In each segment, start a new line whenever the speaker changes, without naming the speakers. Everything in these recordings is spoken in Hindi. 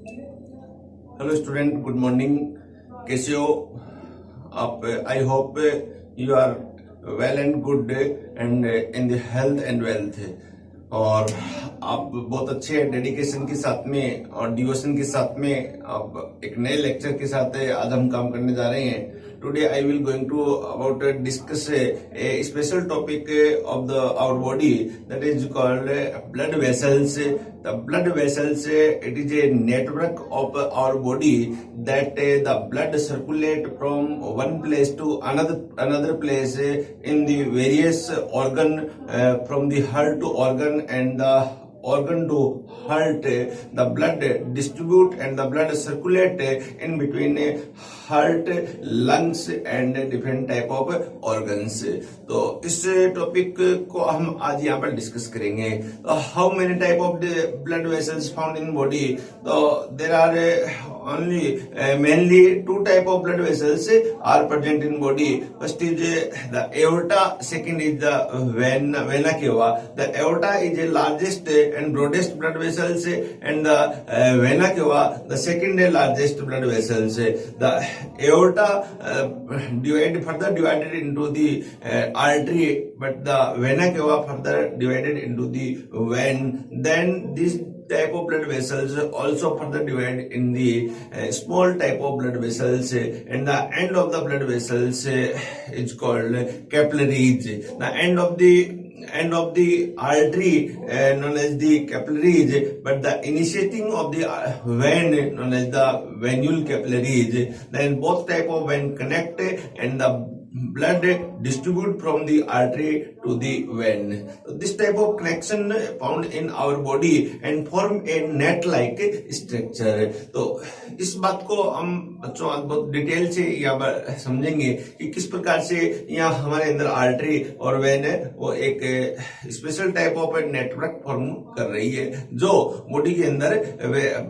Hello student, good morning. कैसे हो आप? I hope you are well and good and in the health and wealth. और आप बहुत अच्छे डेडिकेशन के साथ में और डिवोशन के साथ में आप एक नए लेक्चर के साथ आज हम काम करने जा रहे हैं। Today I will going to about discuss a special topic of the our body, that is called blood vessels. The blood vessels, it is a network of our body that the blood circulate from one place to another place in the various organ, from the heart to organ and the organ to heart. The blood distribute and the blood circulate in between heart, lungs and different type of organs. तो इस टॉपिक को हम आज यहाँ पर डिस्कस करेंगे। How many type of blood vessels found in body? तो there are only mainly two type of blood vessels are present in body. First is the aorta, second is the vena cava. The aorta is the largest and broadest blood vessels, and the vena cava the second largest blood vessels. The aorta divided into the artery, but the vena cava further divided into the vein. Then this type of blood vessels also further divide in the small type of blood vessels, and the end of the blood vessels is called capillaries. The end of the artery known as the capillaries, but the initiating of the vein known as the venule capillaries. Then both type of vein connect and the blood distribute from the artery to the vein. So this type of connection found in our body and form a net-like structure. तो इस बात को हम बच्चों आज बहुत डिटेल से यहाँ पर समझेंगे कि किस प्रकार से यहाँ हमारे अंदर आर्टरी और वेन है वो एक special type of network form कर रही है जो बॉडी के अंदर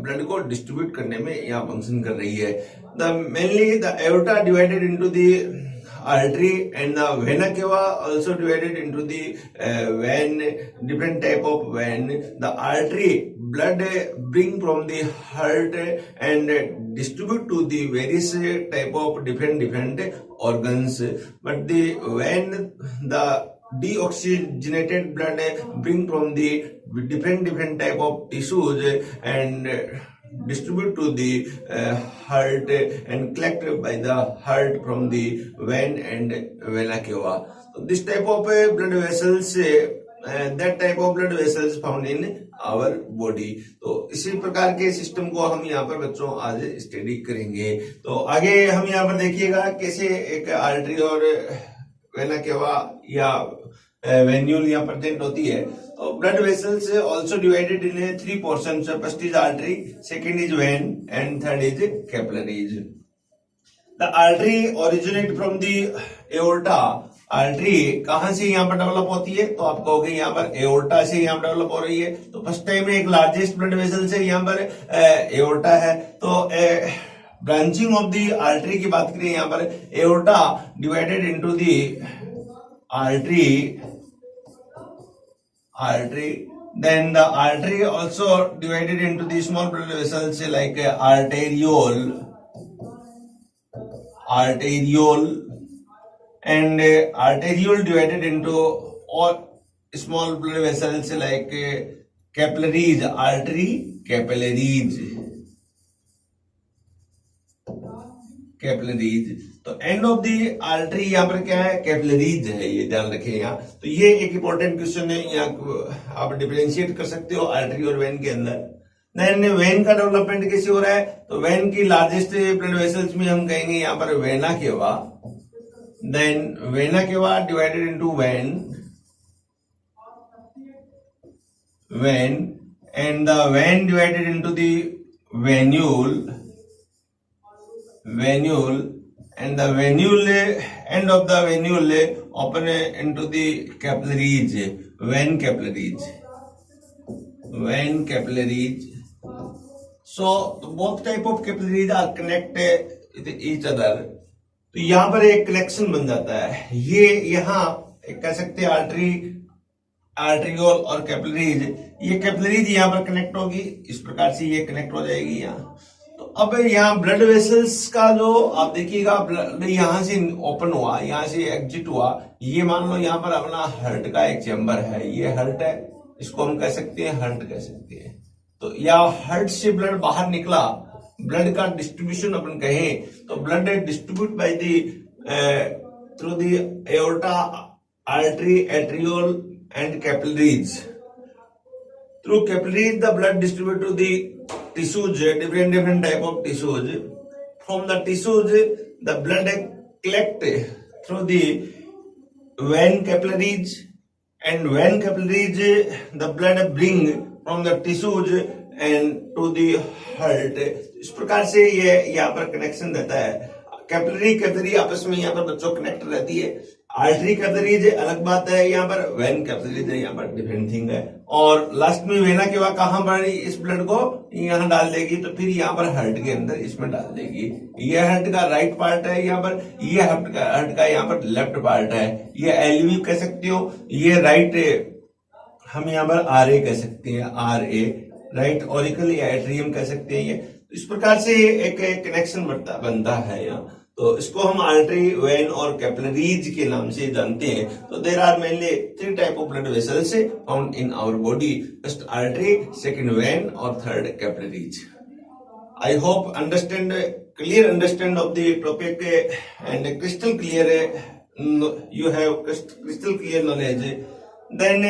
ब्लड को डिस्ट्रीब्यूट करने में यहाँ फंक्शन कर रही है। The mainly the aorta divided into the artery and the vena cava also divided into the vein, different type of vein. The artery blood bring from the heart and distribute to the various type of different organs, but the vein the deoxygenated blood bring from the different type of tissues and distribute to the heart and collect by the heart from the vein and vena cava. So this type of blood vessels, that type of blood vessels found in our body. तो इसी प्रकार के सिस्टम को हम यहाँ पर बच्चों आज स्टडी करेंगे। तो आगे हम यहाँ पर देखिएगा कैसे एक आर्टरी और वेना केवा या वेन्यूल यहाँ प्रेजेंट होती है। तो blood vessels also divided in three portions. First is artery, second is when and third is capillaries. The artery originate from the aorta. Artery कहां से यहाँ पर डेवलप होती है? तो आप कहोगे यहाँ पर एओर्टा से यहाँ डेवलप हो रही है। तो फर्स्ट टाइम में एक लार्जेस्ट ब्लड वेसल से यहाँ पर एओर्टा है। तो ब्रांचिंग ऑफ द आर्टरी की बात करें यहाँ पर aorta divided into the artery, then the artery also divided into the small blood vessels like arteriole and arteriole divided into all small blood vessels like capillaries, capillaries. तो एंड ऑफ दी आर्टरी यहाँ पर क्या है? कैपिलरीज है, ये ध्यान रखें यहाँ। तो ये एक इंपॉर्टेंट क्वेश्चन है, यहाँ आप डिफरेंशिएट कर सकते हो आर्टरी और वेन के अंदर। देन वेन का डेवलपमेंट कैसे हो रहा है? तो वेन की लार्जेस्ट ब्लड वेसल्स में हम कहेंगे यहाँ पर vena cava. Then vena cava divided into vein and the vein divided into the venule and the venule, end of the venule open into the capillaries, vein capillaries. So both type of capillaries are connected with each other. तो यहाँ पर एक कनेक्शन बन जाता है। ये यहाँ एक कह सकते हैं आर्टेरियोल और कैपिलरीज, ये कैपिलरीज यहाँ पर कनेक्ट होगी, इस प्रकार से ये कनेक्ट हो जाएगी यहाँ। तो अब यहाँ ब्लड वेसल्स का जो आप देखिएगा, ब्लड यहाँ से ओपन हुआ, यहाँ से एग्जिट हुआ, ये मान लो यहाँ पर अपना हार्ट का एक चैम्बर है, ये हार्ट है, इसको हम कह सकते हैं हार्ट कह सकते हैं। तो या हार्ट से ब्लड बाहर निकला, ब्लड का डिस्ट्रीब्यूशन अपन कहें तो blood distribute by the through the aorta, artery, arteriole and capillaries. Through capillaries, the blood distributed to the tissues, different type of tissues. From the tissues, the blood collect through the vein capillaries, and vein capillaries, the blood bring from the tissues and to the heart. इस प्रकार से ये यहाँ पर कनेक्शन रहता है। कैपिलरी आपस में यहाँ पर बच्चों कनेक्ट रहती है। आर्टरी कैपिलरीज अलग बात है, यहाँ पर वेन कैपिलरीज यहाँ पर डिफरेंट थिंग है। और लास्ट में वेना के बाद कहां पर इस ब्लड को यहाँ डाल देगी, तो फिर यहाँ पर हार्ट के अंदर इसमें डाल देगी। ये हार्ट का राइट पार्ट है यहाँ पर, ये हार्ट का यहाँ पर लेफ्ट पार्ट है। ये एलवी कह सकते हो, ये राइट हम यहाँ पर आर ए कह सकते हैं, आर ए राइट ऑरिकल या एट्रियम कह सकते हैं। ये इस प्रकार से एक कनेक्शन बनता है यहाँ। तो इसको हम आर्टरी, वेन और कैपिलरीज के नाम से जानते हैं। तो there are mainly 3 type of blood vessels found in our body, first artery, second vein और third capillaries. I hope clear understand of the topic and crystal clear, you have crystal clear knowledge. Then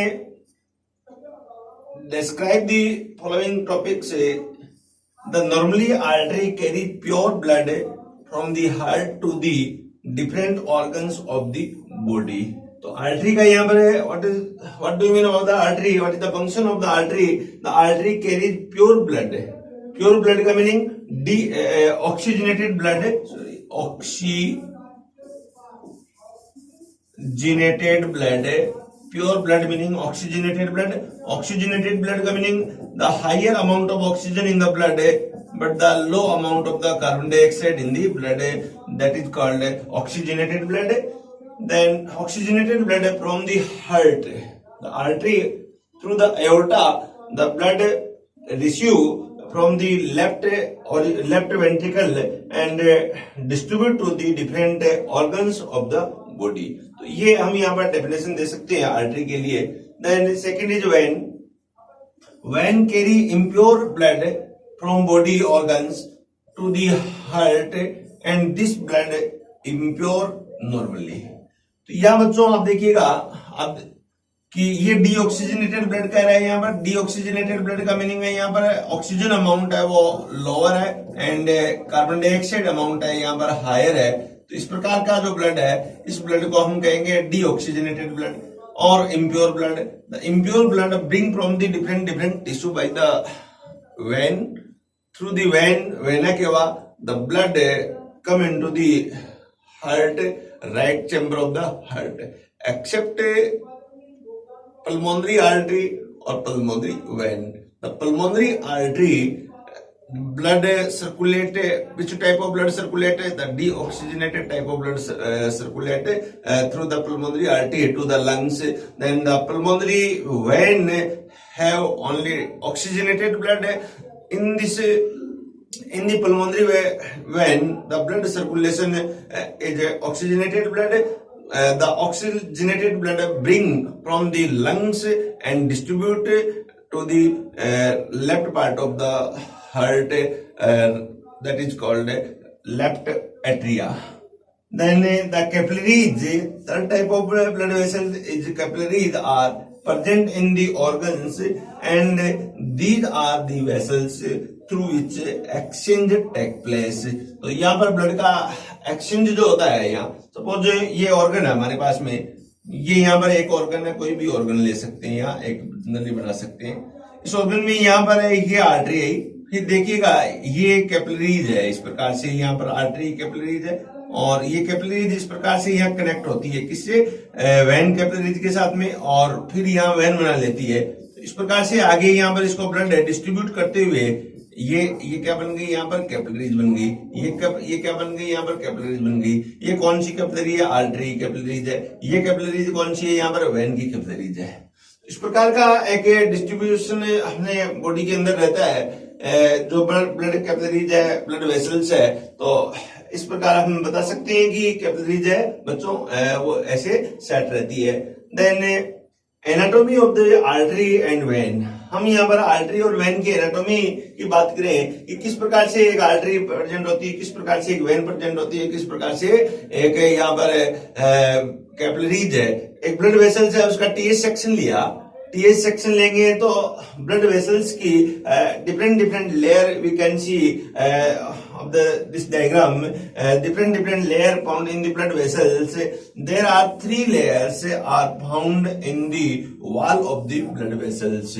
describe the following topics. The normally artery carry pure blood from the heart to the different organs of the body. तो आर्टरी का यहाँ पर है, what do you mean about the artery? What is the function of the artery? The artery carries pure blood. Pure blood का meaning oxygenated blood, oxygenated blood. Pure blood meaning oxygenated blood. Oxygenated blood का meaning the higher amount of oxygen in the blood but the low amount of the carbon dioxide in the blood, that is called oxygenated blood. Then oxygenated blood from the heart, the artery through the aorta, the blood receive from the left ventricle and distribute to the different organs of the body. तो ये हम यहाँ पर डेफिनेशन दे सकते हैं आर्टरी के लिए। Then second is vein. Vein carry impure blood from body organs to the heart and this blood impure normally. तो यहाँ बच्चों आप देखिएगा अब कि ये डीऑक्सीजनेटेड ब्लड कह रहे हैं। यहाँ पर डीऑक्सीजनेटेड ब्लड का मीनिंग है यहाँ पर ऑक्सीजन अमाउंट है वो लोअर है एंड कार्बन डाइऑक्साइड अमाउंट है यहाँ पर हायर है। तो इस प्रकार का जो ब्लड है, इस ब्लड को हम कहेंगे डीऑक्सीजनेटेड ब्लड और impure blood. The impure blood bring from the different tissue by the when, through the vena cava, the blood come into the heart, right chamber of the heart, except pulmonary artery or pulmonary vein. The pulmonary artery blood circulate, which type of blood circulate? The deoxygenated type of blood circulate through the pulmonary artery to the lungs. Then the pulmonary vein have only oxygenated blood. In the pulmonary vein, the blood circulation is oxygenated blood. The oxygenated blood bring from the lungs and distribute to the left part of the heart, that is called left atria. Then the capillaries, third type of blood vessels is capillaries are present in the organs and these are the vessels through which exchange take place. तो यहाँ पर ब्लड का एक्सचेंज जो होता है, यहाँ सपोज ये ऑर्गन है हमारे पास में, ये यहाँ पर एक ऑर्गन है, कोई भी ऑर्गन ले सकते हैं, यहाँ एक नली बना सकते हैं। इस ऑर्गन में यहाँ पर है ये आर्टरी है, फिर देखिएगा ये कैपिलरीज है, इस प्रकार से यहाँ पर आर्टरी कैपिलरीज है और ये कैपिलरीज इस प्रकार से यहाँ कनेक्ट होती है किससे? वेन कैपिलरीज के साथ में, और फिर यहाँ वेन बना लेती है। इस प्रकार से आगे यहाँ पर इसको ब्लड डिस्ट्रीब्यूट करते हुए ये क्या बन गई? यहाँ पर कैपिलरीज बन गई। ये क्या बन गई? यहाँ पर कैपिलरीज बन गई। ये कौन सी कैपिलरी है? आर्टरी कैपिलरीज है। ये कैपिलरीज कौन सी है? यहाँ पर वेन की कैपिलरीज है। इस प्रकार का एक डिस्ट्रीब्यूशन अपने बॉडी के अंदर रहता है जो ब्लड कैपिलरीज है, ब्लड वेसल्स है। तो इस प्रकार हम बता सकते हैं कि कैपिलरीज है बच्चों वो ऐसे सेट रहती है। Then anatomy of the artery and vein, हम यहाँ पर आर्टरी और वेन की एनाटॉमी की बात करें कि किस प्रकार से एक आर्टरी प्रेजेंट होती है, किस प्रकार से एक वेन प्रेजेंट होती है, किस प्रकार से एक यहाँ पर कैपिलरीज है, एक ब्लड वेसल्स है, उसका टीएच सेक्शन लिया। टीएच सेक्शन लेंगे तो ब्लड वेसल्स की different layer we can see of this diagram, different layer found in the blood vessels. There are 3 layers are found in the wall of the blood vessels.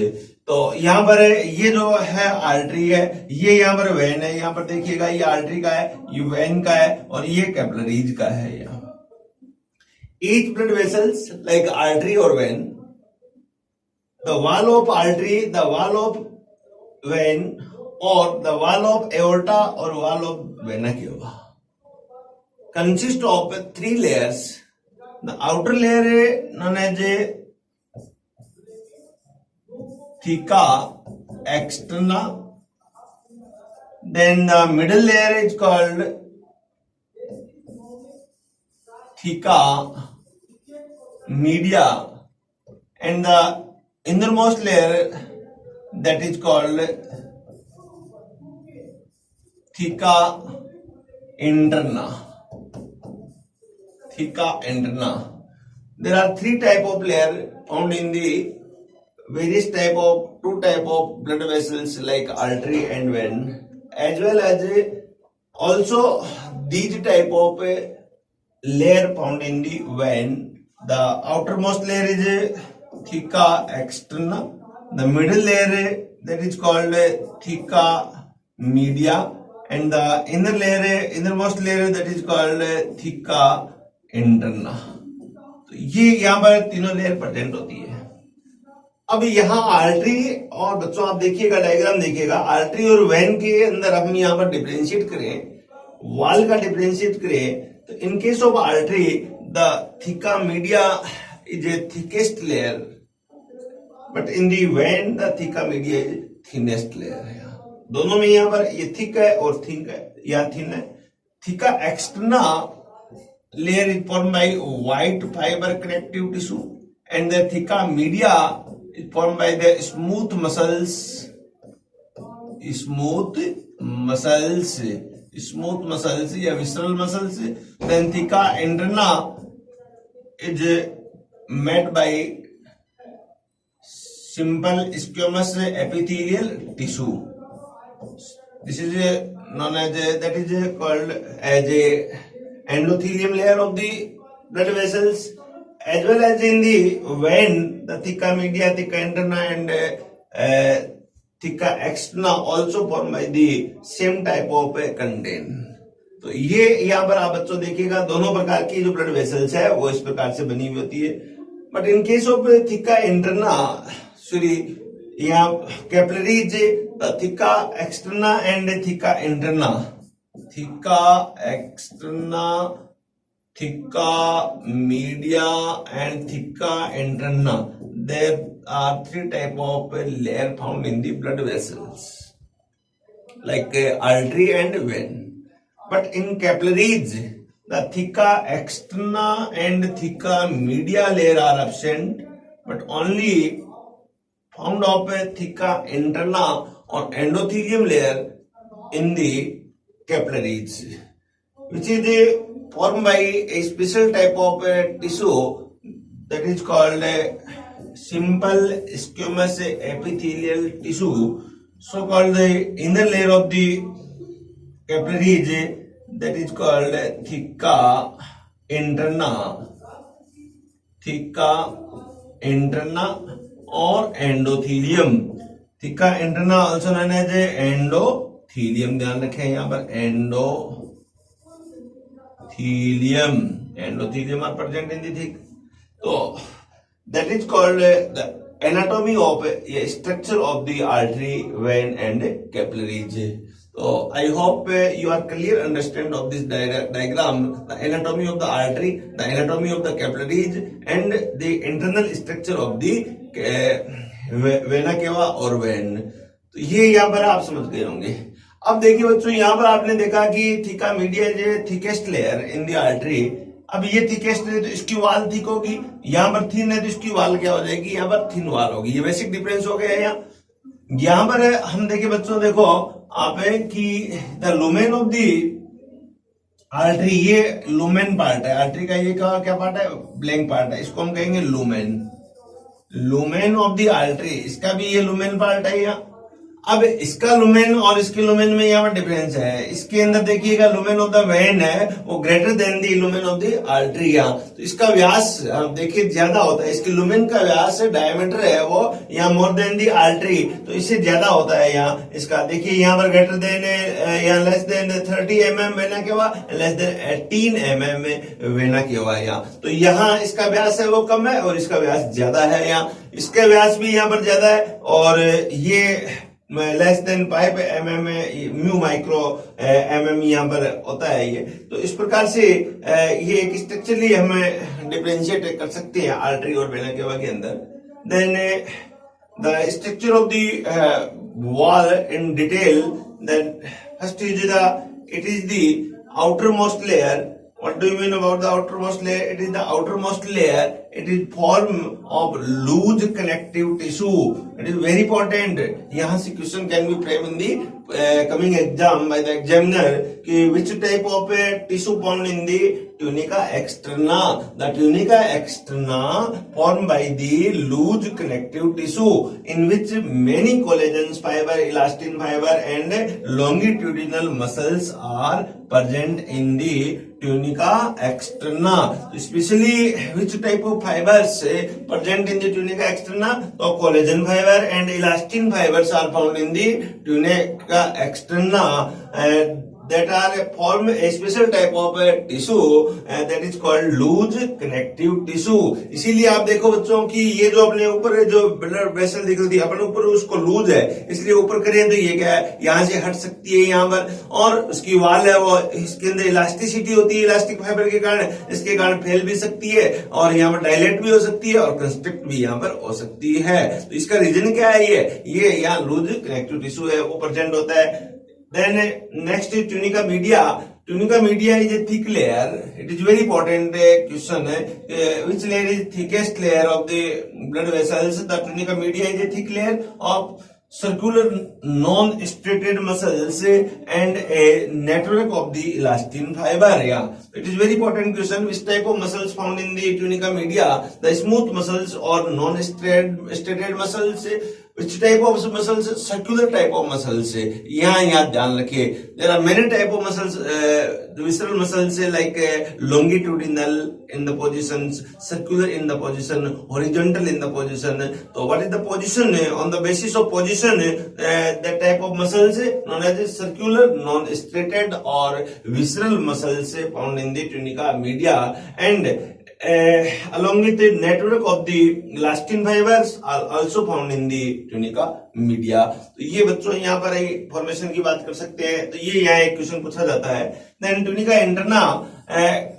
तो यहाँ पर ये जो है आर्टरी है, ये यहाँ पर वेन है, यहाँ पर देखिएगा ये आर्टरी का है, ये वेन का है और ये कैपिलरीज का है। यहाँ each blood vessels like artery or vein, the wall of artery, the wall of vein or the wall of aorta or wall of vena cava consist of 3 layers. The outer layer known as theca externa, then the middle layer is called theca media, and the innermost layer that is called theca interna. Theca interna. There are 3 type of layer found in the various type of 2 type of blood vessels like artery and vein, as well as also these type of layer found in the vein. The outermost layer is theca externa, the middle layer that is called theca media, and the innermost layer that is called theca interna. तो ये यहाँ पर तीनों लेयर प्रेजेंट होती है। अब यहाँ आर्टरी और बच्चों आप देखिएगा डायग्राम देखिएगा, आर्टरी और वेन के अंदर हम यहाँ पर डिफरेंशिएट करें, वॉल का डिफरेंशिएट करें, तो in case of artery the theca media is a thickest layer, but in the vein the theca media is thinnest layer है। दोनों में यहाँ पर ये थिक है और थिक है, या थिन है। थिका externa layer is formed by white fiber connective tissue, and the theca media is formed by the smooth muscles या visceral muscles. Then theca interna is made by simple squamous epithelial tissue. This is known as that is called as a endothelium layer of the blood vessels, as well as in the vein the theca media, theca interna and theca externa also formed by the same type of content. तो ये यहाँ पर आप बच्चों देखिएगा दोनों प्रकार की जो ब्लड वेसल्स है वो इस प्रकार से बनी हुई होती है। But in case of theca interna sorry यहाँ capillaries theca externa and theca interna, theca externa, theca media and theca interna. There are 3 type of layer found in the blood vessels like artery and vein. But in capillaries, the theca externa and theca media layer are absent, but only found of theca interna or endothelium layer in the capillaries, which is formed by a special type of tissue that is called simple squamous epithelial tissue, so called the inner layer of the capillaries that is called theca interna or endothelium. Theca interna also known as endothelium, ध्यान रखें यहाँ पर endothelium are present in the thick. So that is called the anatomy of a structure of the artery, vein and capillaries. So I hope you are clear understand of this diagram, the anatomy of the artery, the anatomy of the capillaries and the internal structure of the vena cava और वेन। तो ये यहाँ पर आप समझ गए होंगे। अब देखिए बच्चों, यहाँ पर आपने देखा कि theca media is thickest layer in the artery. अब ये थिकेस्ट है तो इसकी वाल थिक होगी, यहाँ पर थिन है तो इसकी वाल क्या हो जाएगी, यहाँ पर थिन वाल होगी। ये बेसिक डिफरेंस हो गया। यहाँ पर हम देखिए बच्चों, देखो आप कि the lumen of the artery, ये लुमेन पार्ट है आर्टरी का। ये क्या पार्ट है, ब्लैंक पार्ट है, इसको हम कहेंगे lumen. Lumen of the artery, इसका भी ये लुमेन पार्ट है यहाँ। अब इसका लुमेन और इसके लुमेन में यहाँ पर डिफरेंस है। इसके अंदर देखिएगा लुमेन ऑफ द वेन है वो greater than the lumen of the artery. तो इसका व्यास देखिए ज्यादा होता है, इसके लुमेन का व्यास डायमीटर है वो यहाँ मोर देन दी आर्टरी, तो इससे ज्यादा होता है यहाँ इसका। देखिए यहाँ पर ग्रेटर देन यहाँ लेस देन 30 mm वेना के हुआ, लेस देन 18 mm वेना के हुआ यहाँ। तो यहाँ इसका व्यास है वो कम है और इसका व्यास ज्यादा है यहाँ। इसका व्यास भी यहाँ पर ज्यादा है और ये less than 5 mm mu micro mm यहाँ पर होता है ये। तो इस प्रकार से ये एक स्ट्रक्चरली हमें डिफरेंशिएट कर सकते हैं आर्टरी और वेना केवा के अंदर। Then the structure of the wall in detail, then first is it is the outermost layer. What do you mean about the outermost layer? It is the outermost layer. It is form of loose connective tissue. It is very important. यहाँ से question can be framed in the coming exam by the examiner कि which type of tissue found in the tunica externa. The tunica externa formed by the loose connective tissue in which many collagen fiber, elastin fiber and longitudinal muscles are present in the tunica externa. Especially which type of fibers present in the tunica externa? So collagen fiber and elastin fibers are found in the tunica externa that are form a special type of tissue that is called loose connective tissue. इसीलिए आप देखो बच्चों कि ये जो अपने ऊपर जो ब्लड वेसल दिख रही थी अपने ऊपर उसको लूज है, इसलिए ऊपर करें तो ये क्या है, यहाँ से हट सकती है यहाँ पर। और उसकी वाल है वो, इसके अंदर इलास्टिसिटी होती है इलास्टिक फाइबर के कारण, इसके कारण फैल भी सकती है और यहाँ पर डायलेट भी हो सकती है और कंस्ट्रिक्ट भी यहाँ पर हो सकती है। तो इसका रीजन क्या है, ये यहाँ लूज कनेक्टिव टिश्यू है वो प्रेजेंट होता है। Then next is tunica media. Tunica media is a thick layer. It is very important question. Which layer is thickest layer of the blood vessels? The tunica media is a thick layer of circular non-striated muscles and a network of the elastin fiber. Yeah, it is very important question. Which type of muscles found in the tunica media? The smooth muscles or non-striated muscles? Which type of muscles? Circular type of muscles. यहाँ ध्यान रखिए. There are many type of muscles. Visceral muscles like longitudinal in the positions, circular in the position, horizontal in the position. So what is the position? On the basis of position, that type of muscles known as circular, non-striated or visceral muscles found in the tunica media, and along with the network of the elastin fibers are also found in the tunica media. तो ये बच्चों यहाँ पर फॉर्मेशन की बात कर सकते हैं। तो ये यहाँ एक क्वेश्चन पूछा जाता है। Then tunica interna,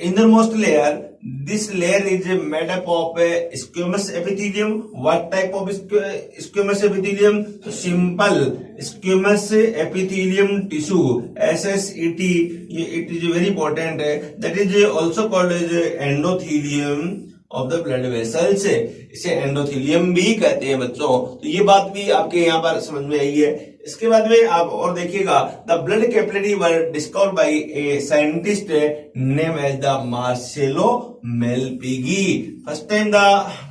innermost layer. This layer is made up of squamous epithelium. What type of squamous epithelium? Simple squamous epithelium tissue, SSET. It is very important. That is also called as endothelium of the blood vessels. इसे एंडोथीलियम भी कहते हैं बच्चों। तो ये बात भी आपके यहाँ पर समझ में आई है। इसके बाद में आप और देखिएगा, the blood capillary were discovered by a scientist name as the Marcello Malpighi. First time the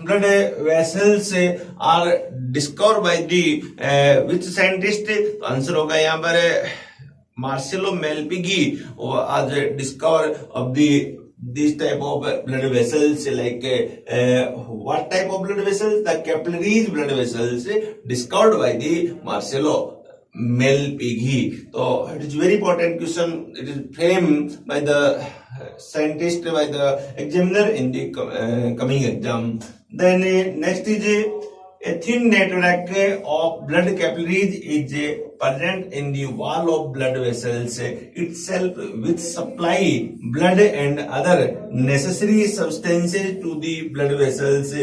blood vessels are discovered by the which scientist? तो आंसर होगा यहाँ पर मार्सेलो मेलपिगी आज discover of the this type of blood vessels. Like what type of blood vessels? The capillaries blood vessels discovered by the Marcello Melpighi. So it is very important question. It is framed by the scientist, by the examiner in the coming exam. Then next is a thin network of blood capillaries is present in the wall of blood vessels itself, which supply blood and other necessary substances to the blood vessels.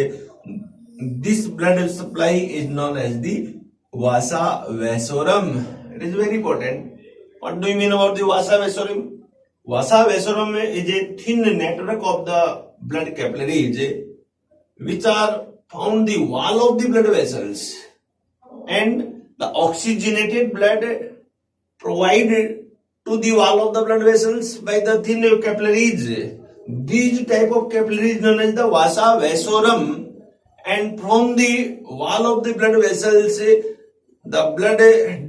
this blood supply is known as the vasa vasorum. It is very important. What do you mean about the vasa vasorum? Vasa vasorum is a thin network of the blood capillaries which are found the wall of the blood vessels, and the oxygenated blood provided to the wall of the blood vessels by the thin capillaries. These type of capillaries known as the vasa vasorum, and from the wall of the blood vessels the blood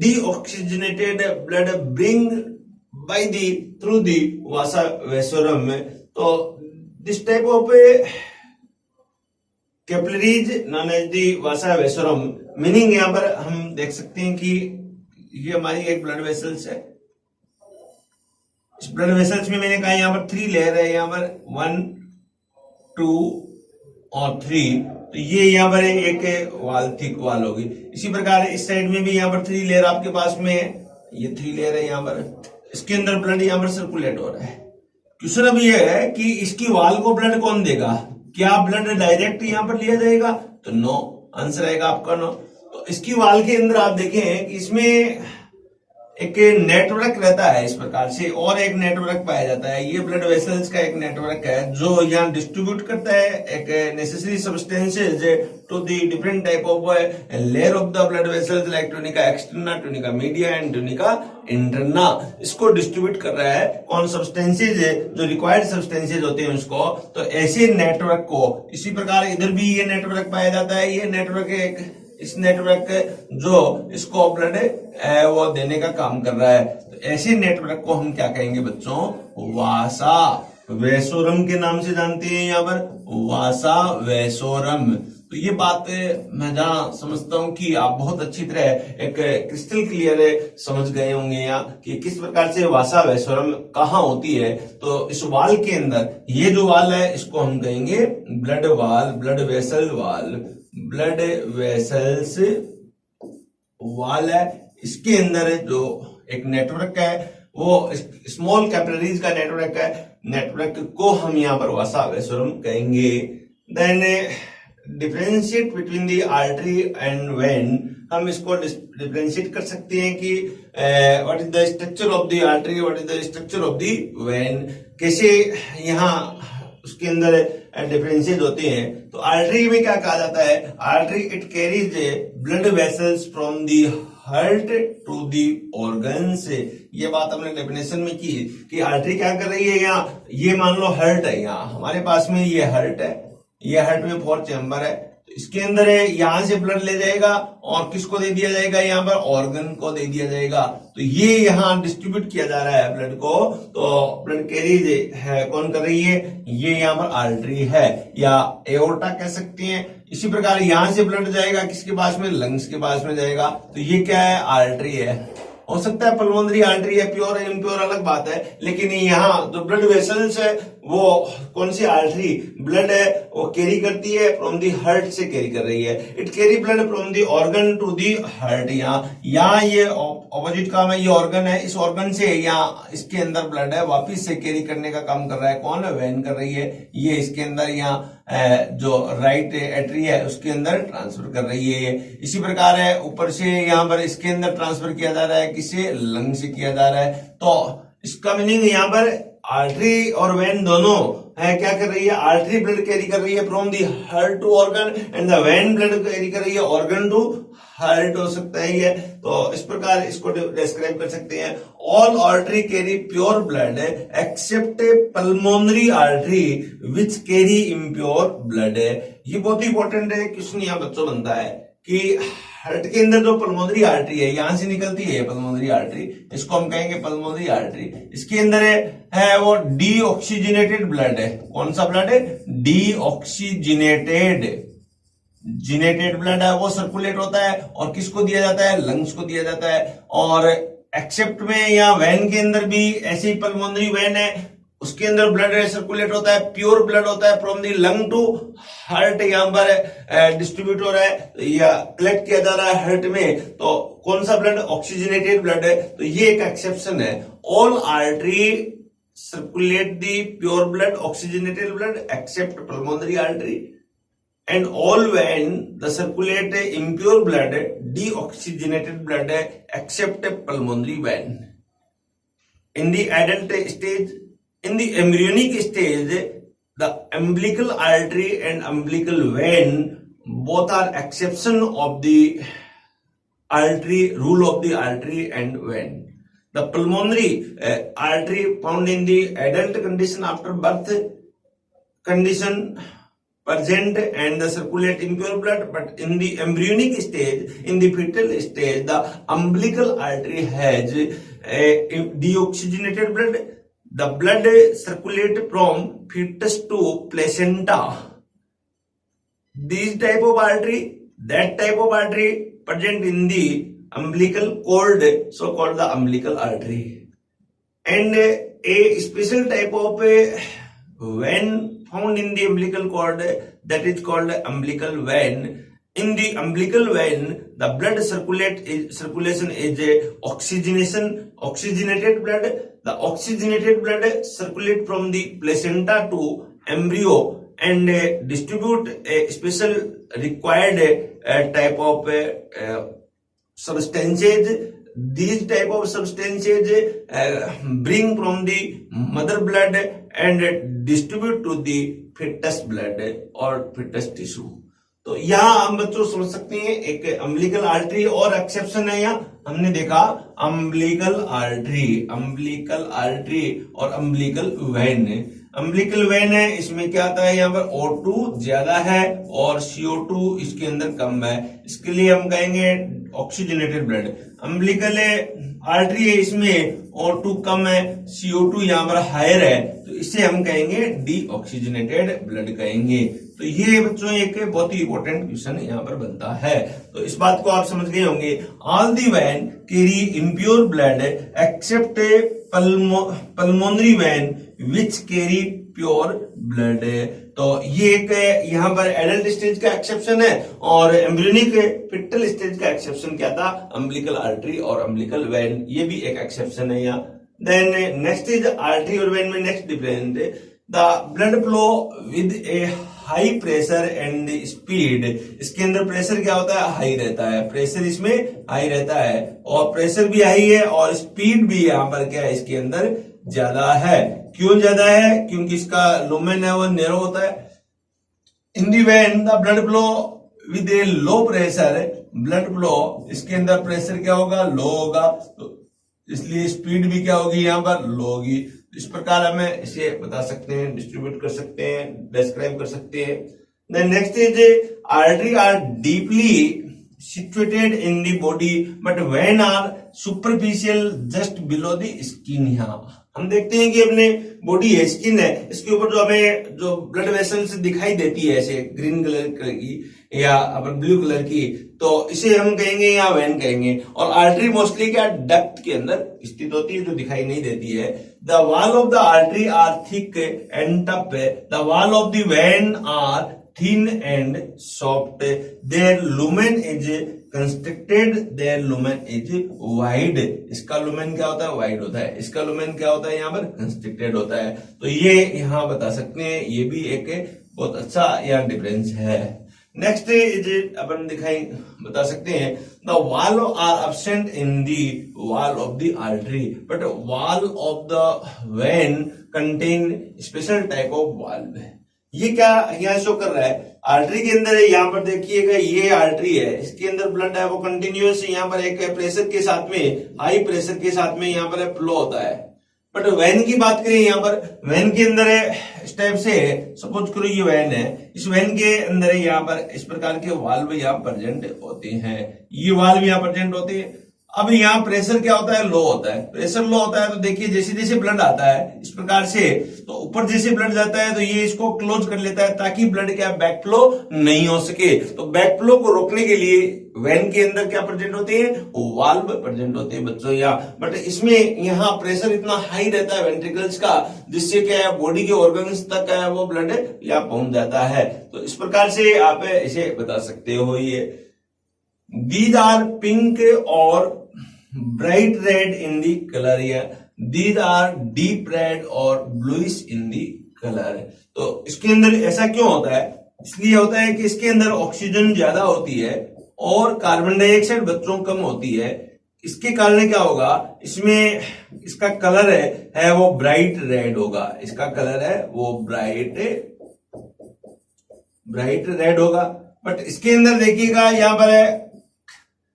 deoxygenated blood bring by the through the vasa vasorum. So this type of capillaries known as the vasa vasorum, meaning यहाँ पर हम देख सकते हैं कि ये हमारी एक ब्लड वेसल्स है। इस ब्लड वेसल्स में मैंने कहा यहाँ पर 3 लेयर है, यहाँ पर 1, 2 और 3, तो ये यहाँ पर एक वाल थिक वाल होगी। इसी प्रकार इस साइड में भी यहाँ पर 3 लेयर आपके पास में है, ये 3 लेयर है यहाँ पर, इसके अंदर ब्लड यहाँ पर सर्कुलेट हो रहा है। क्वेश्चन अब ये है कि इसकी वाल को ब्लड कौन देगा? क्या ब्लड डायरेक्ट यहां पर लिया जाएगा? तो नो, आंसर आएगा आपका नो। तो इसकी वाल के अंदर आप देखें कि इसमें एक नेटवर्क रहता है इस प्रकार से, और एक नेटवर्क पाया जाता है। ये ब्लड वेसल्स का एक नेटवर्क है जो यहाँ डिस्ट्रीब्यूट करता है एक necessary substances to the different type of layer of the blood vessels like tunica externa, tunica media and tunica interna. इसको डिस्ट्रीब्यूट कर रहा है कौन? सब्सटेंसेज जो रिक्वायर्ड सब्सटेंसेज होते हैं उसको। तो ऐसे नेटवर्क को इसी प्रकार इधर भी ये नेटवर्क पाया जाता है। ये नेटवर्क एक इस नेटवर्क जो इसको ब्लड वो देने का काम कर रहा है। तो ऐसे नेटवर्क को हम क्या कहेंगे बच्चों? वासा वेसोरम के नाम से जानते हैं, यहाँ पर वासा वेसोरम। तो ये बात मैं जहां समझता हूं कि आप बहुत अच्छी तरह एक क्रिस्टल क्लियर समझ गए होंगे यहाँ कि किस प्रकार से वासा वेसोरम कहाँ होती है। तो इस वाल के अंदर ये जो वाल है इसको हम कहेंगे blood wall, blood vessel wall, blood vessels wall है। इसके अंदर जो एक नेटवर्क है वो स्मॉल कैपिलरीज का नेटवर्क है, नेटवर्क को हम यहाँ पर वासा वेसोरम कहेंगे। Then differentiate between the artery and vein, हम इसको डिफरेंशिएट कर सकते हैं कि what is the structure of the artery, what is the structure of the vein, कैसे यहाँ उसके अंदर डिफरेंशिएट होते हैं। तो आर्टरी में क्या कहा जाता है? Artery it carries blood vessels from the heart to the organs. ये बात हमने डेफिनेशन में की कि आर्टरी क्या कर रही है यहाँ, ये मान लो हार्ट है, यहाँ हमारे पास में ये हार्ट है, ये हार्ट में 4 चैम्बर है, तो इसके अंदर है यहां से ब्लड ले जाएगा और किसको दे दिया जाएगा? यहाँ पर ऑर्गन को दे दिया जाएगा। तो ये यहाँ डिस्ट्रीब्यूट किया जा रहा है ब्लड को। तो ब्लड कैरीज है कौन कर रही है? ये यहाँ पर आर्टरी है या एओर्टा कह सकते हैं। इसी प्रकार यहां से ब्लड जाएगा किसके पास में? लंग्स के पास में जाएगा। तो ये क्या है? आर्टरी है। हो सकता है पल्मोनरी आर्टरी है, प्योर है इम्प्योर अलग बात है, लेकिन यहाँ जो ब्लड वेसल्स है वो कौन सी आर्टरी ब्लड है वो कैरी करती है, फ्रॉम दी हार्ट से कैरी कर रही है। It carry blood from the organ to the heart. यहाँ ये ऑपोजिट काम है, ये ऑर्गन है, इस ऑर्गन से यहाँ इसके अंदर ब्लड है वापिस से कैरी करने का काम कर रहा है कौन? वेन कर रही है। ये इसके अंदर यहाँ जो राइट एट्री है उसके अंदर ट्रांसफर कर रही है। इसी प्रकार है ऊपर से यहाँ पर इसके अंदर ट्रांसफर किया जा रहा है, किसे? लंग से किया जा रहा है। तो इसका मीनिंग यहाँ पर आर्टरी और वेन दोनों है क्या कर रही है? आर्टरी ब्लड कैरी कर रही है from the heart to organ and the vein blood carry कर रही है ऑर्गन टू हार्ट। हो सकता है ये। तो इस प्रकार इसको डिस्क्राइब कर सकते हैं। All artery carry pure blood accept pulmonary artery which carry impure blood. ये बहुत ही इंपॉर्टेंट है, क्वेश्चन यहाँ बच्चों बनता है कि हार्ट के अंदर जो पल्मोनरी आर्टरी है यहां से निकलती है पल्मोनरी आर्टरी, इसको हम कहेंगे पल्मोनरी आर्टरी। इसके अंदर है वो डीऑक्सीजनेटेड ब्लड है। कौन सा ब्लड है? डीऑक्सीजनेटेड ब्लड है, वो सर्कुलेट होता है और किसको दिया जाता है? लंग्स को दिया जाता है। और एक्सेप्ट में या वेन के अंदर भी ऐसी पल्मोनरी वेन है, उसके अंदर ब्लड सर्कुलेट होता है, प्योर ब्लड होता है from the lung to heart, यहाँ पर डिस्ट्रीब्यूट हो रहा है या कलेक्ट किया जा रहा है हार्ट में। तो कौन सा ब्लड? ऑक्सीजनेटेड ब्लड है। तो ये एक एक्सेप्शन है। All artery circulate the pure blood oxygenated blood accept pulmonary artery. and all when the circulate impure blood, deoxygenated blood except pulmonary vein. In the adult stage, in the embryonic stage, the umbilical artery and umbilical vein both are exception of the artery, rule of the artery and vein. The pulmonary artery found in the adult condition after birth condition present and the circulate impure blood, but in the embryonic stage, in the fetal stage, the umbilical artery has deoxygenated blood. The blood circulate from fetus to placenta. This type of artery, that type of artery present in the umbilical cord, so called the umbilical artery, and a special type of vein found in the umbilical cord, that is called umbilical vein. In the umbilical vein, the blood circulation is oxygenated blood. The oxygenated blood circulate from the placenta to embryo and distribute a special required type of substances. These type of substances bring from the mother blood and distribute to the fetus blood or fetus tissue. तो यहाँ हम बच्चों समझ सकते हैं एक अम्बिलिकल आर्टरी और एक्सेप्शन है। यहाँ हमने देखा अम्बिलिकल आर्टरी और अम्बिलिकल वेन। अम्बिलिकल वेन है, इसमें क्या आता है, यहाँ पर O2 ज्यादा है और CO2 इसके अंदर कम है, इसके लिए हम कहेंगे ऑक्सीजनेटेड ब्लड। अम्बिलिकल आर्टरी है, इसमें O2 कम है, CO2 यहाँ पर हायर है, तो इसे हम कहेंगे डीऑक्सीजनेटेड ब्लड कहेंगे। तो ये बच्चों एक बहुत ही इंपॉर्टेंट क्वेश्चन यहाँ पर बनता है। तो इस बात को आप समझ गए होंगे। All the when carry impure blood accept pulmonary vein which carry pure blood. तो ये एक यहाँ पर एडल्ट स्टेज का एक्सेप्शन है और एम्ब्रियोनिक फिटल स्टेज का एक्सेप्शन क्या था, अम्बिलिकल आर्टरी और अम्बिलिकल वेन, ये भी एक एक्सेप्शन है यहाँ। देन नेक्स्ट इज आर्टरी और वेन में next different, the blood flow with A high pressure and speed. इसके अंदर प्रेशर क्या होता है, हाई रहता है, प्रेशर इसमें हाई रहता है और प्रेशर भी हाई है और स्पीड भी यहाँ पर क्या है, इसके अंदर ज्यादा है। क्यों ज्यादा है, क्योंकि इसका लुमेन है वो नैरो होता है। In the vein the blood flow with a low pressure, blood flow इसके अंदर प्रेशर क्या होगा, लो होगा, तो इसलिए स्पीड भी क्या होगी, यहाँ पर लो होगी। इस प्रकार हमें इसे बता सकते हैं, डिस्ट्रीब्यूट कर सकते हैं, डिस्क्राइब कर सकते हैं। Then next is artery are deeply situated in the body but vein are superficial just below the skin। यहाँ हम देखते हैं कि अपने बॉडी है, स्किन है, इसके ऊपर जो हमें जो ब्लड वेसल्स दिखाई देती है ऐसे ग्रीन कलर की या अपन ब्लू कलर की, तो इसे हम कहेंगे या वेन कहेंगे। और आर्टरी मोस्टली क्या डक्ट के अंदर स्थित होती है, जो दिखाई नहीं देती है। The wall of the artery are thick and tough, the wall of the vein are thin and soft, their lumen is constricted, their lumen is wide। इसका lumen क्या होता है, वाइड होता है, इसका lumen क्या होता है, यहाँ पर कंस्ट्रिक्टेड होता है। तो ये यहाँ बता सकते हैं, ये भी एक बहुत अच्छा यहाँ डिफरेंस है। नेक्स्ट इज अपन दिखाई बता सकते हैं, the wall are absent in the wall of the artery but wall of the vein contain special type of valve. ये क्या यहाँ शो कर रहा है, आर्टरी के अंदर है, यहाँ पर देखिएगा ये आर्टरी है, इसके अंदर ब्लड है वो कंटिन्यूअस यहाँ पर एक प्रेशर के साथ में, हाई प्रेशर के साथ में यहाँ पर फ्लो होता है। बट वेन की बात करें, यहाँ पर वेन के अंदर है इस टाइप से, सपोज करो ये वेन है, इस वेन के अंदर यहाँ पर इस प्रकार के वाल्व यहाँ प्रेजेंट होते हैं, ये वाल्व यहाँ प्रेजेंट होते हैं। अब यहाँ प्रेशर क्या होता है, लो होता है, प्रेशर लो होता है, तो देखिए जैसे जैसे ब्लड आता है इस प्रकार से, तो ऊपर जैसे ब्लड जाता है तो ये इसको क्लोज कर लेता है ताकि ब्लड क्या बैक फ्लो नहीं हो सके। तो बैक फ्लो को रोकने के लिए वेन के अंदर क्या प्रेजेंट होते हैं, वाल्व प्रेजेंट होते हैं बच्चों यहाँ। बट इसमें यहाँ प्रेशर इतना हाई रहता है वेंट्रिकल्स का, जिससे क्या है बॉडी के ऑर्गन्स तक है वो ब्लड यहाँ पहुंच जाता है। तो इस प्रकार से आप इसे बता सकते हो। ये दीज आर पिंक और ब्राइट रेड इन दी कलर, या दीज आर डीप रेड और ब्लूइश इन दी कलर। तो इसके अंदर ऐसा क्यों होता है, इसलिए होता है कि इसके अंदर ऑक्सीजन ज्यादा होती है और कार्बन डाइऑक्साइड बच्चों कम होती है। इसके कारण क्या होगा, इसमें इसका कलर है वो ब्राइट रेड होगा। इसका कलर है वो ब्राइट रेड होगा। बट इसके अंदर देखिएगा यहाँ पर है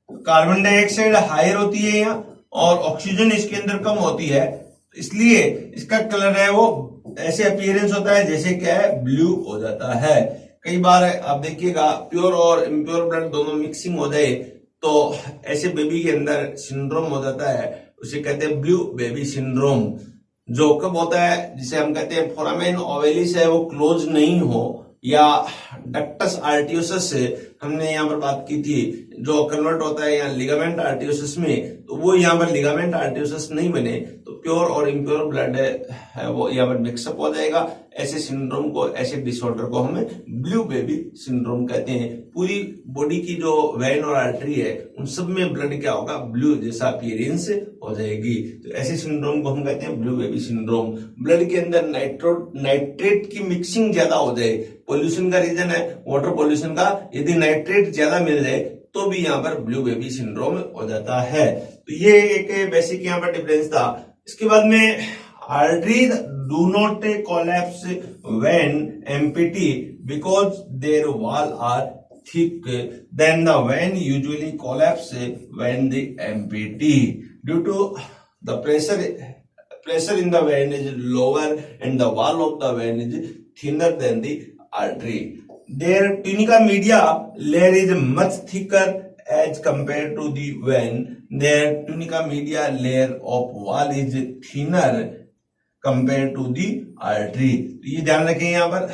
कार्बन डाइऑक्साइड हायर होती है यहाँ और ऑक्सीजन इसके अंदर कम होती है, इसलिए इसका कलर है वो ऐसे अपीयरेंस होता है जैसे क्या है, ब्लू हो जाता है। कई बार आप देखिएगा प्योर और इम्प्योर ब्लड दोनों मिक्सिंग हो जाए तो ऐसे बेबी के अंदर सिंड्रोम हो जाता है, उसे कहते हैं ब्लू बेबी सिंड्रोम। जो कब होता है, जिसे हम कहते हैं फोरामेन ओवेलिस है वो क्लोज नहीं हो, या डक्टस आर्टियोसस से हमने यहाँ पर बात की थी जो कन्वर्ट होता है यहाँ लिगामेंट आर्टियोसस में, तो वो यहाँ पर लिगामेंट आर्टियोसस नहीं बने तो प्योर और इम्प्योर ब्लड है वो यहाँ पर मिक्सअप हो जाएगा। ऐसे सिंड्रोम को, ऐसे डिसऑर्डर को हमें ब्लू बेबी सिंड्रोम कहते हैं। पूरी बॉडी की जो वेन और आर्टरी है उन सब में ब्लड क्या होगा, ब्लू जैसा अपीयरेंस हो जाएगी। तो ऐसे सिंड्रोम को हम कहते हैं ब्लू बेबी सिंड्रोम। ब्लड के अंदर नाइट्रेट की मिक्सिंग ज्यादा हो जाए, पोल्यूशन का रीजन है वाटर पोल्यूशन का, यदि नाइट्रेट ज्यादा मिल जाए तो भी यहाँ पर ब्लू बेबी सिंड्रोम हो जाता है। तो ये एक बेसिक यहाँ पर डिफरेंस था। इसके बाद में arteries do not collapse when empty because their wall are thick, then the vein usually collapse when the empty due to the pressure in the vein is lower and the wall of the vein is thinner than the artery. Their tunica media layer is much thicker as compared to the vein. Their tunica media layer of wall is thinner compare to the artery. तो ये ध्यान रखें, यहाँ पर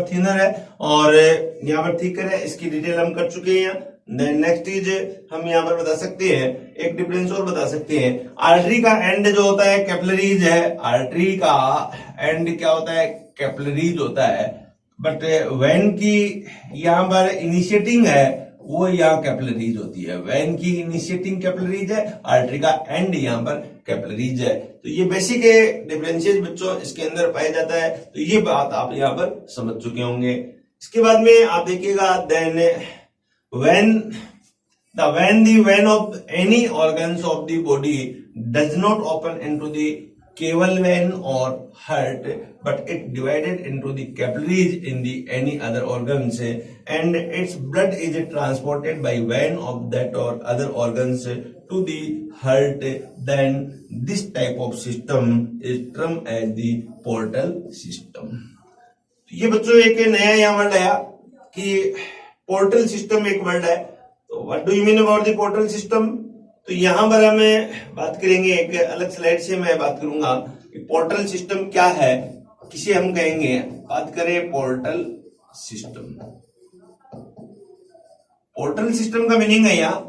थिनर है और यहाँ पर थिकर है, इसकी डिटेल हम कर चुके हैं। देन नेक्स्ट चीज हम यहाँ पर बता सकते हैं, एक डिफरेंस और बता सकते हैं। आर्टरी का एंड जो होता है कैपिलरीज है, आर्टरी का एंड क्या होता है, कैपिलरीज होता है। बट वेन की यहाँ पर इनिशिएटिंग है वो यहाँ कैपिलरीज होती है। वेन की इनिशिएटिंग कैपिलरीज है, आर्टरी का एंड यहाँ पर कैपिलरीज है। तो ये बेसिक डिफरेंशिएट बच्चों इसके अंदर पाया जाता है। तो ये बात आप यहाँ पर समझ चुके होंगे। इसके बाद में आप देखिएगा then when the vein of any organs of the body does not open into the cable vein or heart, but it divided into the capillaries in the any other organs, and its blood is transported by vein of that or other organs to the heart, then this type of system is termed as the portal system. ये बच्चों एक नया यहाँ वर्ड आया कि पोर्टल सिस्टम एक वर्ड है। तो what do you mean about the portal system? तो यहां पर हमें बात करेंगे, एक अलग स्लाइड से मैं बात करूंगा कि पोर्टल सिस्टम क्या है, किसे हम कहेंगे। बात करें पोर्टल सिस्टम। पोर्टल सिस्टम का मीनिंग है यहाँ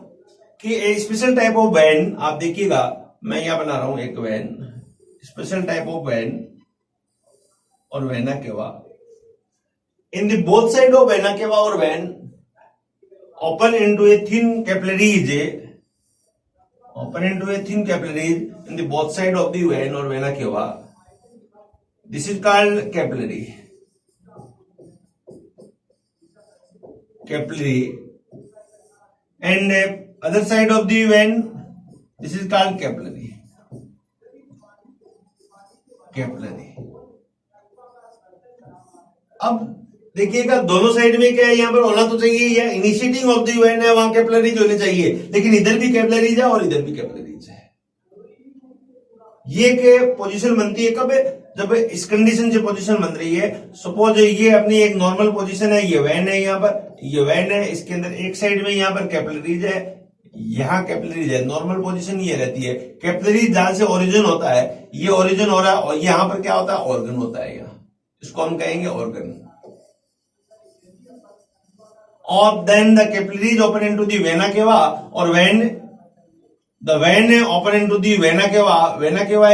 कि a special type of vein, आप देखिएगा मैं यहां बना रहा हूं एक vein, special type of vein और vena cava. In the both side of vena cava और vein open into a thin capillaries, in the both side of the vein or vena cava. This is called capillary, and other side of the vein, this is called capillary. अब देखिएगा दोनों साइड में क्या है, यहाँ पर होना तो चाहिए, या इनिशिएटिंग ऑफ द वेन है वहां कैपिलरीज होनी चाहिए, लेकिन इधर भी कैपिलरीज है और इधर भी कैपिलरीज है। ये एक पोजीशन बनती है कब, जब इस कंडीशन से पोजीशन बन रही है। सपोज ये अपनी एक नॉर्मल पोजीशन है, ये वेन है, यहाँ पर ये वेन है, इसके अंदर एक साइड में यहाँ पर कैपिलरीज है, यहाँ कैपिलरीज है। नॉर्मल पोजीशन ये रहती है। कैपिलरीज जहां से ओरिजिन होता है, ये ओरिजिन हो रहा है और यहाँ पर क्या होता है, ऑर्गन होता है। यहाँ इसको हम कहेंगे organ. Or then the capillaries open into the vena cava, or when the vein open into the vena cava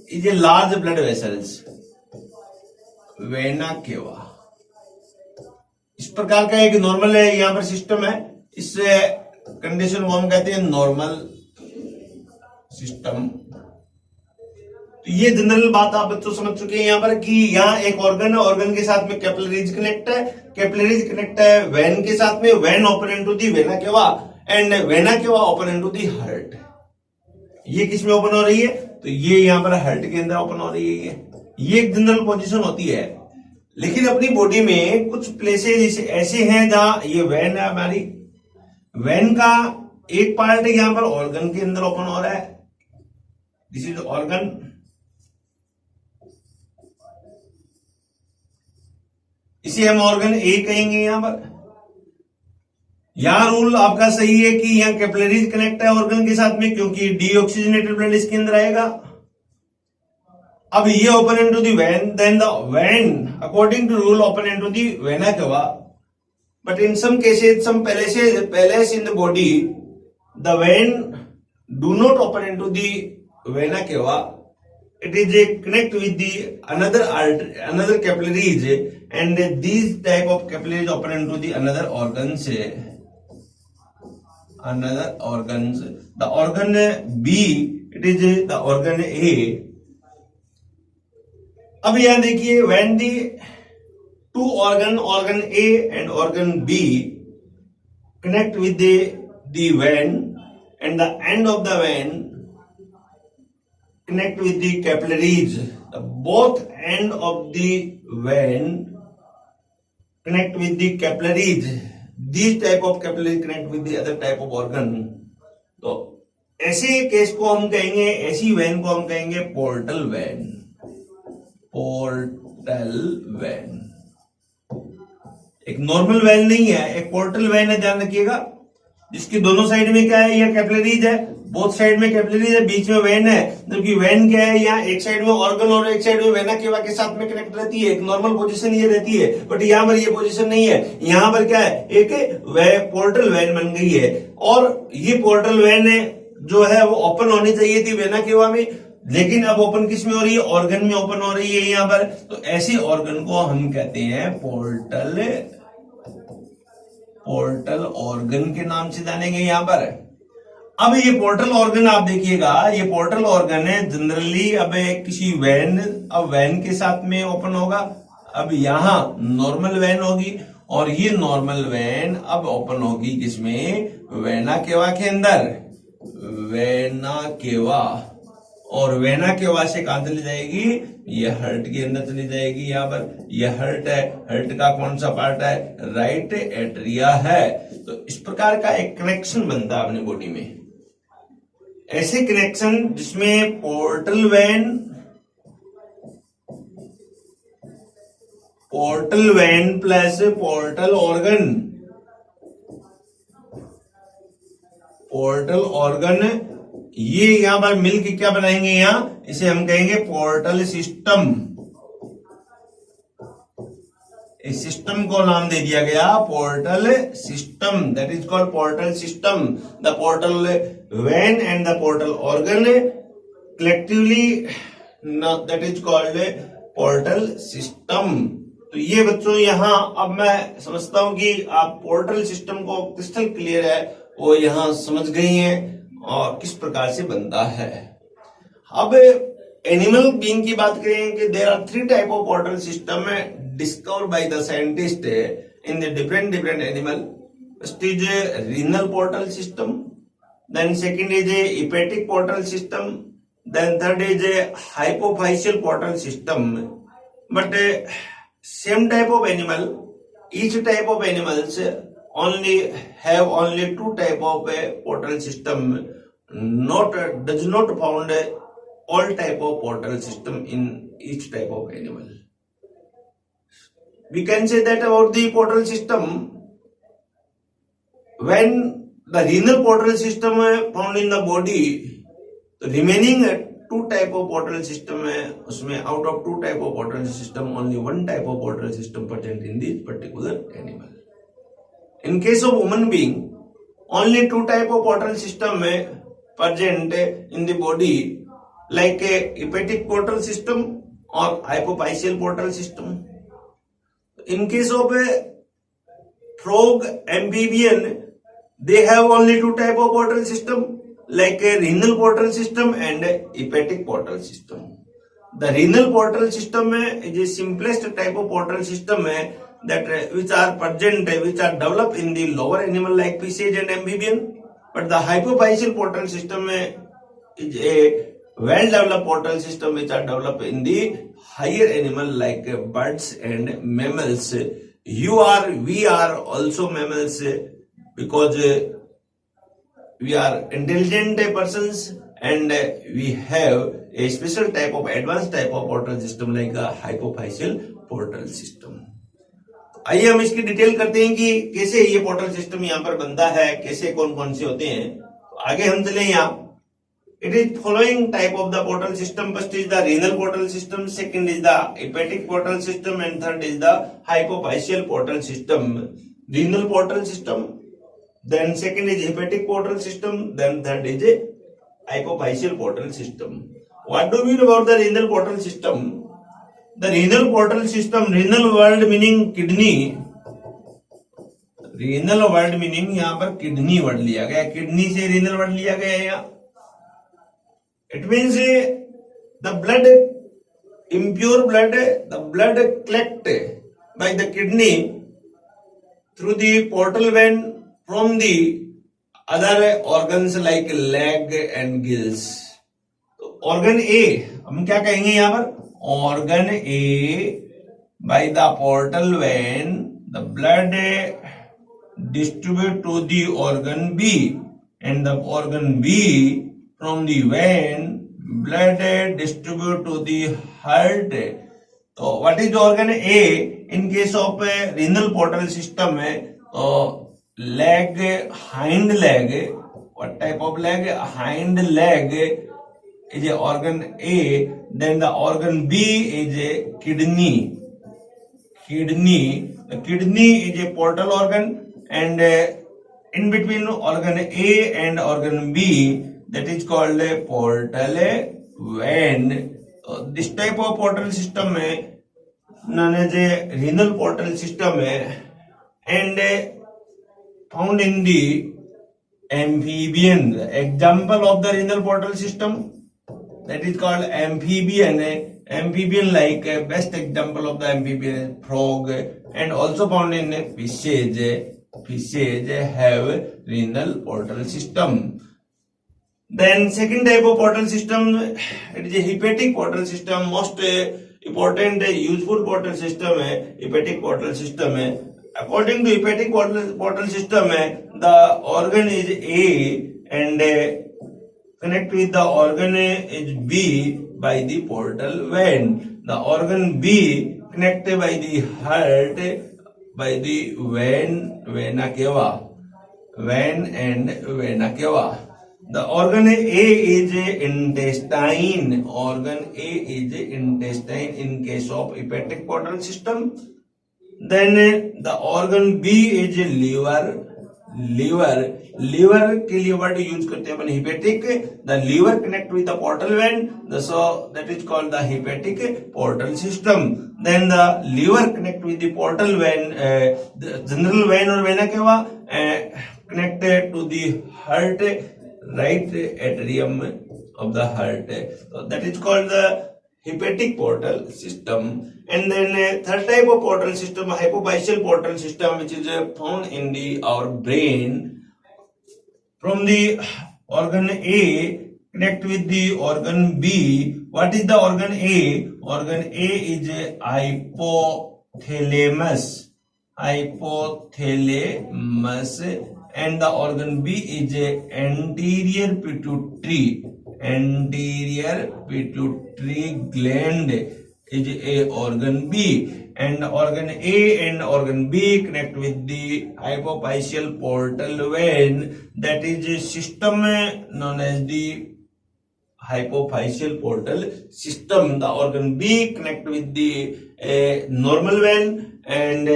is a large blood vessels. Vena cava इस प्रकार का एक नॉर्मल है यहाँ पर सिस्टम है। इस कंडीशन को हम कहते हैं नॉर्मल सिस्टम। तो ये जनरल बात आप बच्चों समझ चुके हैं यहाँ पर कि यहाँ एक ऑर्गन है, ऑर्गन के साथ में कैपिलरीज कनेक्ट है, कैपिलरीज कनेक्ट है वेन के साथ में, when open into the vena केवा and vena cava open into the heart. ये किस में ओपन हो रही है? तो ये यहाँ पर हार्ट के अंदर ओपन हो रही है। ये एक जनरल पोजीशन होती है। लेकिन अपनी बॉडी में कुछ प्लेसेस ऐसे हैं जहां ये वेन है हमारी, वेन का एक पार्ट यहां पर ऑर्गन के अंदर ओपन हो रहा है, दिस इज ऑर्गन, इसे हम ऑर्गन ए कहेंगे। यहां पर यहां रूल आपका सही है कि यहां कैपिलरीज कनेक्ट है ऑर्गन के साथ में, क्योंकि डीऑक्सीजनेटेड ब्लड इसके अंदर आएगा। अब ये open into the vein, then the vein according to rule open into the vena cava, but in some cases some places in the body the vein do not open into the vena cava, it is a connect with the another capillaries and these type of capillaries open into the another organs. The organ B, it is the organ A. अब यहां देखिए when the two organ A and organ B connect with the vein and the end of the vein connect with the capillaries, both end of the vein connect with the capillaries, these type of capillaries connect with the other type of organ. तो ऐसे केस को हम कहेंगे, ऐसी वेन को हम कहेंगे पोर्टल वेन। पोर्टल वेन एक नॉर्मल वेन नहीं है, एक पोर्टल वेन है, ध्यान रखिएगा, जिसकी दोनों साइड में क्या है, यह कैपिलरीज है, बोथ साइड में कैपिलरीज है, बीच में वेन है। जबकि वेन क्या है, यहाँ एक साइड में ऑर्गन और एक साइड में वेना केवा के साथ में कनेक्ट रहती है, एक नॉर्मल पोजीशन ये रहती है, बट यहाँ पर ये पोजीशन नहीं है। यहाँ पर क्या है, एक पोर्टल वेन बन गई है, और ये पोर्टल वेन जो है वो ओपन होनी चाहिए थी वेना केवा में, लेकिन अब ओपन किस में हो रही है, ऑर्गन में ओपन हो रही है यहाँ पर। तो ऐसे ऑर्गन को हम कहते हैं पोर्टल ऑर्गन के नाम से जानेंगे यहां पर। अब ये पोर्टल ऑर्गन आप देखिएगा, ये पोर्टल ऑर्गन है जनरली, अब किसी वेन, अब वेन के साथ में ओपन होगा। अब यहां नॉर्मल वेन होगी और ये नॉर्मल वेन अब ओपन होगी किसमें, वेना केवा के अंदर, वेना केवा, और वेना केवा से कहां चली जाएगी, ये हार्ट के अंदर चली जाएगी। यहाँ पर ये हार्ट है, हार्ट का कौन सा पार्ट है, राइट एट्रिया है। तो इस प्रकार का एक कनेक्शन बनता है अपनी बॉडी में, ऐसे कनेक्शन जिसमें portal vein plus portal organ, ये यहां पर मिलकर क्या बनाएंगे, यहां इसे हम कहेंगे पोर्टल सिस्टम। इस सिस्टम को नाम दे दिया गया portal system, that is called portal system. The portal when and the portal organ collectively that is called portal system. तो ये बच्चों यहां अब मैं समझता हूं कि आप पोर्टल सिस्टम को क्रिस्टल क्लियर है वो यहां समझ गई हैं और किस प्रकार से बनता है। अब एनिमल बीइंग की बात करें कि there are 3 type of portal system discovered by the scientist in the different animal. First is renal portal system, then second is hepatic portal system, then third is hypophyseal portal system. But same type of animal, each type of animals have only 2 type of portal system, does not found all type of portal system in each type of animal. We can say that about the portal system, when the renal portal system found in the body, the remaining 2 type of portal system उसमें out of 2 type of portal system only 1 type of portal system present in this particular animal. In case of human being, only 2 type of portal system present in the body, like a hepatic portal system or hypophyseal portal system. In case of a frog, amphibian, they have only 2 type of portal system, like a renal portal system and a hepatic portal system. The renal portal system is the simplest type of portal system that which are present, which are developed in the lower animal like fishes and amphibian. But the hypophyseal portal system is a well-developed portal system which are developed in the higher animal like birds and mammals. We are also mammals because we are intelligent persons and we have a special type of advanced type of portal system like the hypophyseal portal system. आइए हम इसकी डिटेल करते हैं कि कैसे ये पोर्टल सिस्टम यहाँ पर बनता है, कैसे कौन कौन से होते हैं. तो आगे हम चले यहाँ. It is following type of the portal system. First is the renal portal system, second is the hepatic portal system, and third is the hypophyseal portal system. Renal portal system, then second is hepatic portal system, then third is a hypophyseal portal system. What do you mean about the renal portal system? The renal portal system, renal word meaning kidney. renal word meaning यहाँ पर kidney word लिया गया, kidney से renal word लिया गया है यहाँ. It means the blood, impure blood, the blood collected by the kidney through the portal vein from the other organs like leg and gills. Organ A, हम क्या कहेंगे यहाँ पर? Organ A, by the portal vein, the blood distribute to the organ B, and the organ B from the vein, blood distribute to the heart. So what is the organ A? In case of renal portal system, leg, hind leg. What type of leg? Hind leg is a organ A. Then the organ B is a kidney. The kidney is a portal organ, and in between organ A and organ B, that is called a portal vein. This type of portal system known as a renal portal system and found in the amphibian. Example of the renal portal system, that is called amphibian. Amphibian, like best example of the amphibian is frog, and also found in fishes. Fishes have renal portal system. Then second type of portal system, it is a hepatic portal system. Most important useful portal system hepatic portal system. According to hepatic portal system, the organ is A and connect with the organ is B by the portal vein. The organ B connected by the heart by the vein, vena cava. Vein and vena cava. The organ A is intestine. Organ A is intestine in case of hepatic portal system. Then the organ B is liver. Liver के लिए वर्ड यूज करते हैं अपन hepatic. The liver connect with the portal vein, so that is called the hepatic portal system. Then the liver connect with the portal vein, the general vein or vena cava connected to the heart, right atrium of the heart. So that is called the hepatic portal system. And then third type of portal system, hypophyseal portal system, which is found in our brain. From the organ A connect with the organ B. What is the organ A? Organ A is hypothalamus. And the organ B is anterior pituitary. Anterior pituitary gland is a organ B, and organ A and organ B connect with the hypophyseal portal vein. That is a system known as the hypophyseal portal system. The organ B connect with the normal vein, and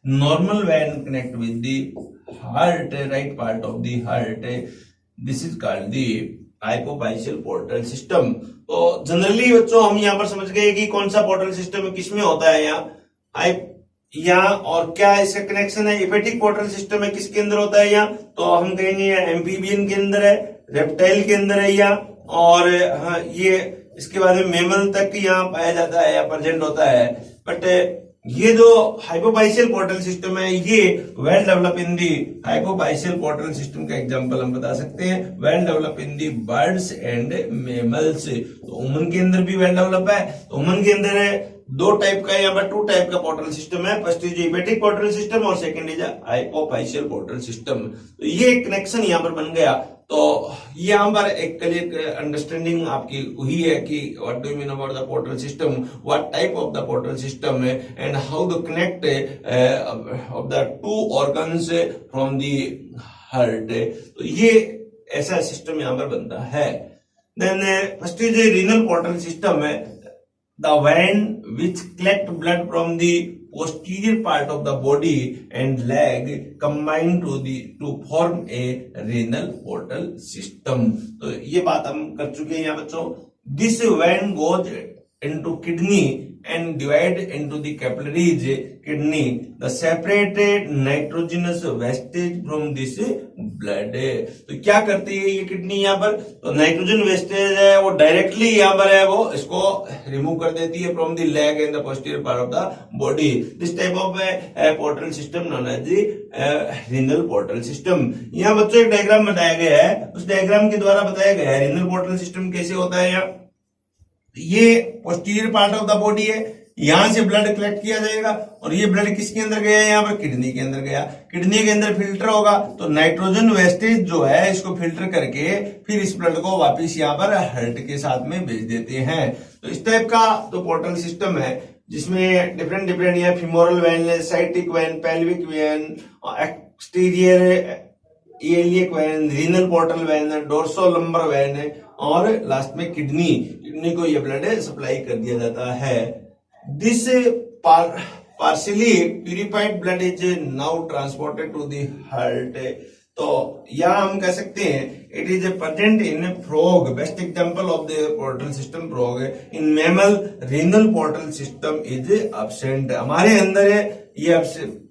normal vein connect with the heart, right part of the heart. This is called the hypophyseal portal system. तो जनरली बच्चों हम यहाँ पर समझ गए कि कौन सा पोर्टल सिस्टम किसमें होता है. यहाँ और क्या इसका कनेक्शन है. हेपेटिक पोर्टल सिस्टम है किसके अंदर होता है यहाँ, तो हम कहेंगे यहाँ एम्फीबियन के अंदर है, रेप्टाइल के अंदर है यहाँ, और हाँ ये इसके बाद में मेमल तक यहाँ पाया जाता है या प्रेजेंट होता है। बट ये जो हाइपोपाइशियल पोर्टल सिस्टम है ये well develop in the hypophyseal portal system का एग्जांपल हम बता सकते हैं, well develop in the birds and mammals. तो ह्यूमन के अंदर भी वेल डेवलप है। तो ह्यूमन के अंदर है दो टाइप का, यहाँ पर टू टाइप का पोर्टल सिस्टम है। First is hepatic portal system और second is hypophyseal portal system. तो ये कनेक्शन यहाँ पर बन गया। तो यहाँ पर एक अंडरस्टैंडिंग आपकी हुई है कि what do you mean about the portal system, what type of the portal system and how the connect of the two organs from the heart. तो ये ऐसा सिस्टम यहाँ पर बनता है। Then first is renal portal system है, the vein which collect blood from the posterior part of the body and leg combine to form a renal portal system। तो ये बात हम कर चुके हैं यहाँ बच्चों। This vein goes into kidney and divide into the capillaries kidney the separated nitrogenous wastage from this blood। तो क्या करती है ये किडनी यहाँ पर, तो नाइट्रोजन वेस्टेज है वो डायरेक्टली यहाँ पर है वो इसको रिमूव कर देती है from the leg and the posterior part of the body. This type of portal system known as the renal portal system. यहाँ बच्चों एक डायग्राम बताया गया है, उस डायग्राम के द्वारा बताया गया है रीनल पोर्टल सिस्टम कैसे होता है। यहाँ ये posterior part of the body है, यहां से ब्लड कलेक्ट किया जाएगा और ये ब्लड किसके अंदर गया है, यहाँ पर किडनी के अंदर गया। किडनी के अंदर फिल्टर होगा तो नाइट्रोजन वेस्टेज जो है इसको फिल्टर करके फिर इस ब्लड को वापस यहाँ पर हार्ट के साथ में भेज देते हैं। तो इस टाइप का तो पोर्टल सिस्टम है जिसमें डिफरेंट यहाँ femoral vein, sciatic vein, pelvic vein, exterior iliac vein, renal portal vein, dorsolumbar vein और लास्ट में किडनी को ये ब्लड सप्लाई कर दिया जाता है। This partially purified blood is now transported to the heart। तो यहाँ हम कह सकते हैं it is present in frog, best example of the portal system frog. In mammal renal portal system is absent. हमारे अंदर है ये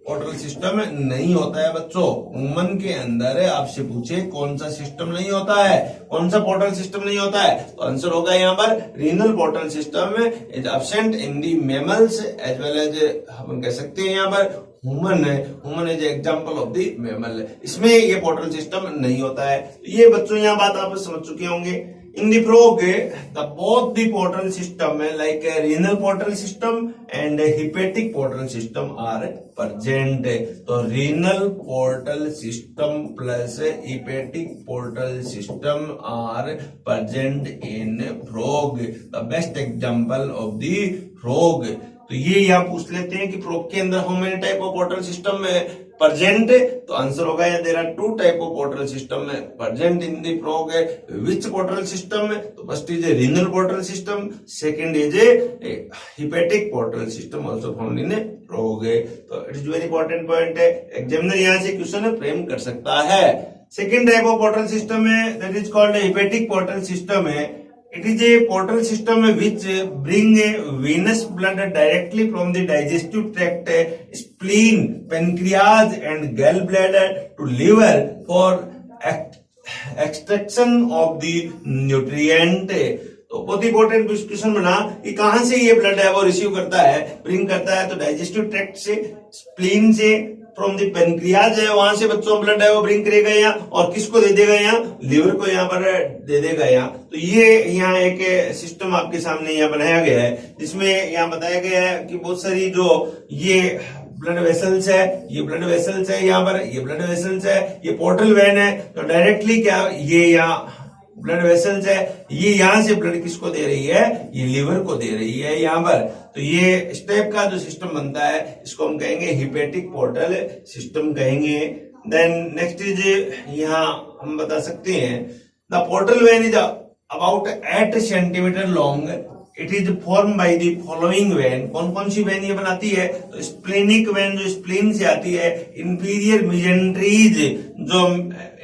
पोर्टल सिस्टम नहीं होता है बच्चों। ह्यूमन के अंदर है, आपसे पूछे कौन सा सिस्टम नहीं होता है, कौन सा पोर्टल सिस्टम नहीं होता है, तो आंसर होगा यहाँ पर renal portal system is absent in the mammals as well as हम कह सकते हैं यहाँ पर human is example of the mammal. इसमें ये पोर्टल सिस्टम नहीं होता है। ये बच्चों यहाँ बात आप समझ चुके होंगे। In the frog, both the portal system like renal portal system and hepatic portal system are present। तो renal portal system plus hepatic portal system are present in frog, the best example of the frog। तो ये यहाँ पूछ लेते हैं कि फ्रॉग के अंदर how many type of portal system है प्रेजेंट, तो आंसर होगा there are two type of portal system है present in the frog. Which portal system है, तो first is a renal portal system, second is a hepatic portal system also found in frog. तो it is very important point है, एग्जामिनर यहाँ से क्वेश्चन फ्रेम कर सकता है। Second type of portal system है that is called hepatic portal system है। It is a portal system which bring venous blood directly from the digestive tract, spleen, pancreas and gallbladder to liver for extraction of the nutrient। तो बहुत इंपॉर्टेंट क्वेश्चन बना कि कहां से ये ब्लड है वो रिसीव करता है, ब्रिंग करता है, तो डाइजेस्टिव ट्रैक्ट से, स्प्लीन से, फ्रॉम द पेनक्रियाज है वहां से बच्चों ब्लड है वो ब्रिंग करेगा यहाँ और किसको दे देगा, यहाँ लिवर को यहाँ पर दे देगा यहाँ। तो ये यहाँ एक सिस्टम आपके सामने यहाँ बनाया गया है जिसमें यहाँ बताया गया है कि बहुत सारी जो ये ब्लड वेसल्स है, ये ब्लड वेसल्स है यहाँ पर, ये ब्लड वेसल्स है, ये पोर्टल वेन है। तो डायरेक्टली क्या ये यहाँ ब्लड वेसल्स है, ये यहां से ब्लड किसको दे रही है, ये लिवर को दे रही है यहाँ पर। तो ये इस टाइप का जो सिस्टम बनता है इसको हम कहेंगे हिपेटिक पोर्टल सिस्टम कहेंगे। देन नेक्स्ट इज यहाँ हम बता सकते हैं the portal when is about 8 centimetre long. It is form by the following when. कौन कौन सी वेन ये बनाती है, तो स्प्लेनिक वेन जो स्प्लीन से आती है, इंफीरियर मिजेंट्रीज जो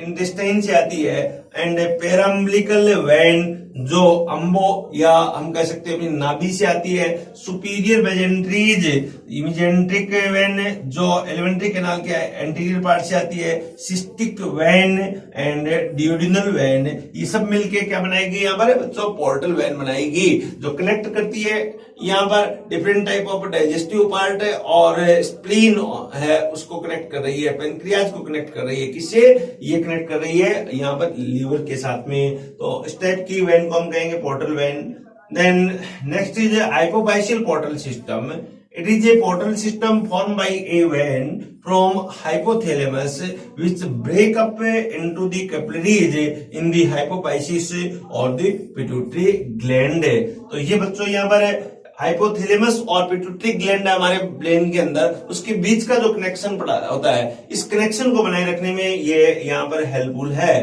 इंटेस्टाइन से आती है, एंड पेराम्बिलिकल वेन जो अम्बो या हम कह सकते हैं अपनी नाभि से आती है, सुपीरियर मेजेंट्रीज मेजेंट्रिक वेन जो एलिमेंट्री कैनाल के एंटीरियर पार्ट से आती है, सिस्टिक वेन एंड डियोडिनल वेन, ये सब मिलके क्या बनाएगी यहाँ पर बच्चों पोर्टल वेन बनाएगी, जो कनेक्ट करती है यहाँ पर different type of digestive part और स्प्लीन है उसको कनेक्ट कर रही है, पेनक्रियाज को कनेक्ट कर रही है, किससे ये कनेक्ट कर रही है यहाँ पर लीवर के साथ में। तो इस टाइप की वेन को हम कहेंगे portal vein. Then next is hypophyseal portal system. It is a portal system formed by a vein from hypothalamus which break up into the capillaries in the hypophysis or the pituitary gland। तो ये बच्चों यहाँ पर हाइपोथैलेमस और पिट्यूटरी ग्लैंड है हमारे ब्रेन के अंदर, उसके बीच का जो कनेक्शन पड़ा होता है, इस कनेक्शन को बनाए रखने में ये यहाँ पर हेल्पफुल है।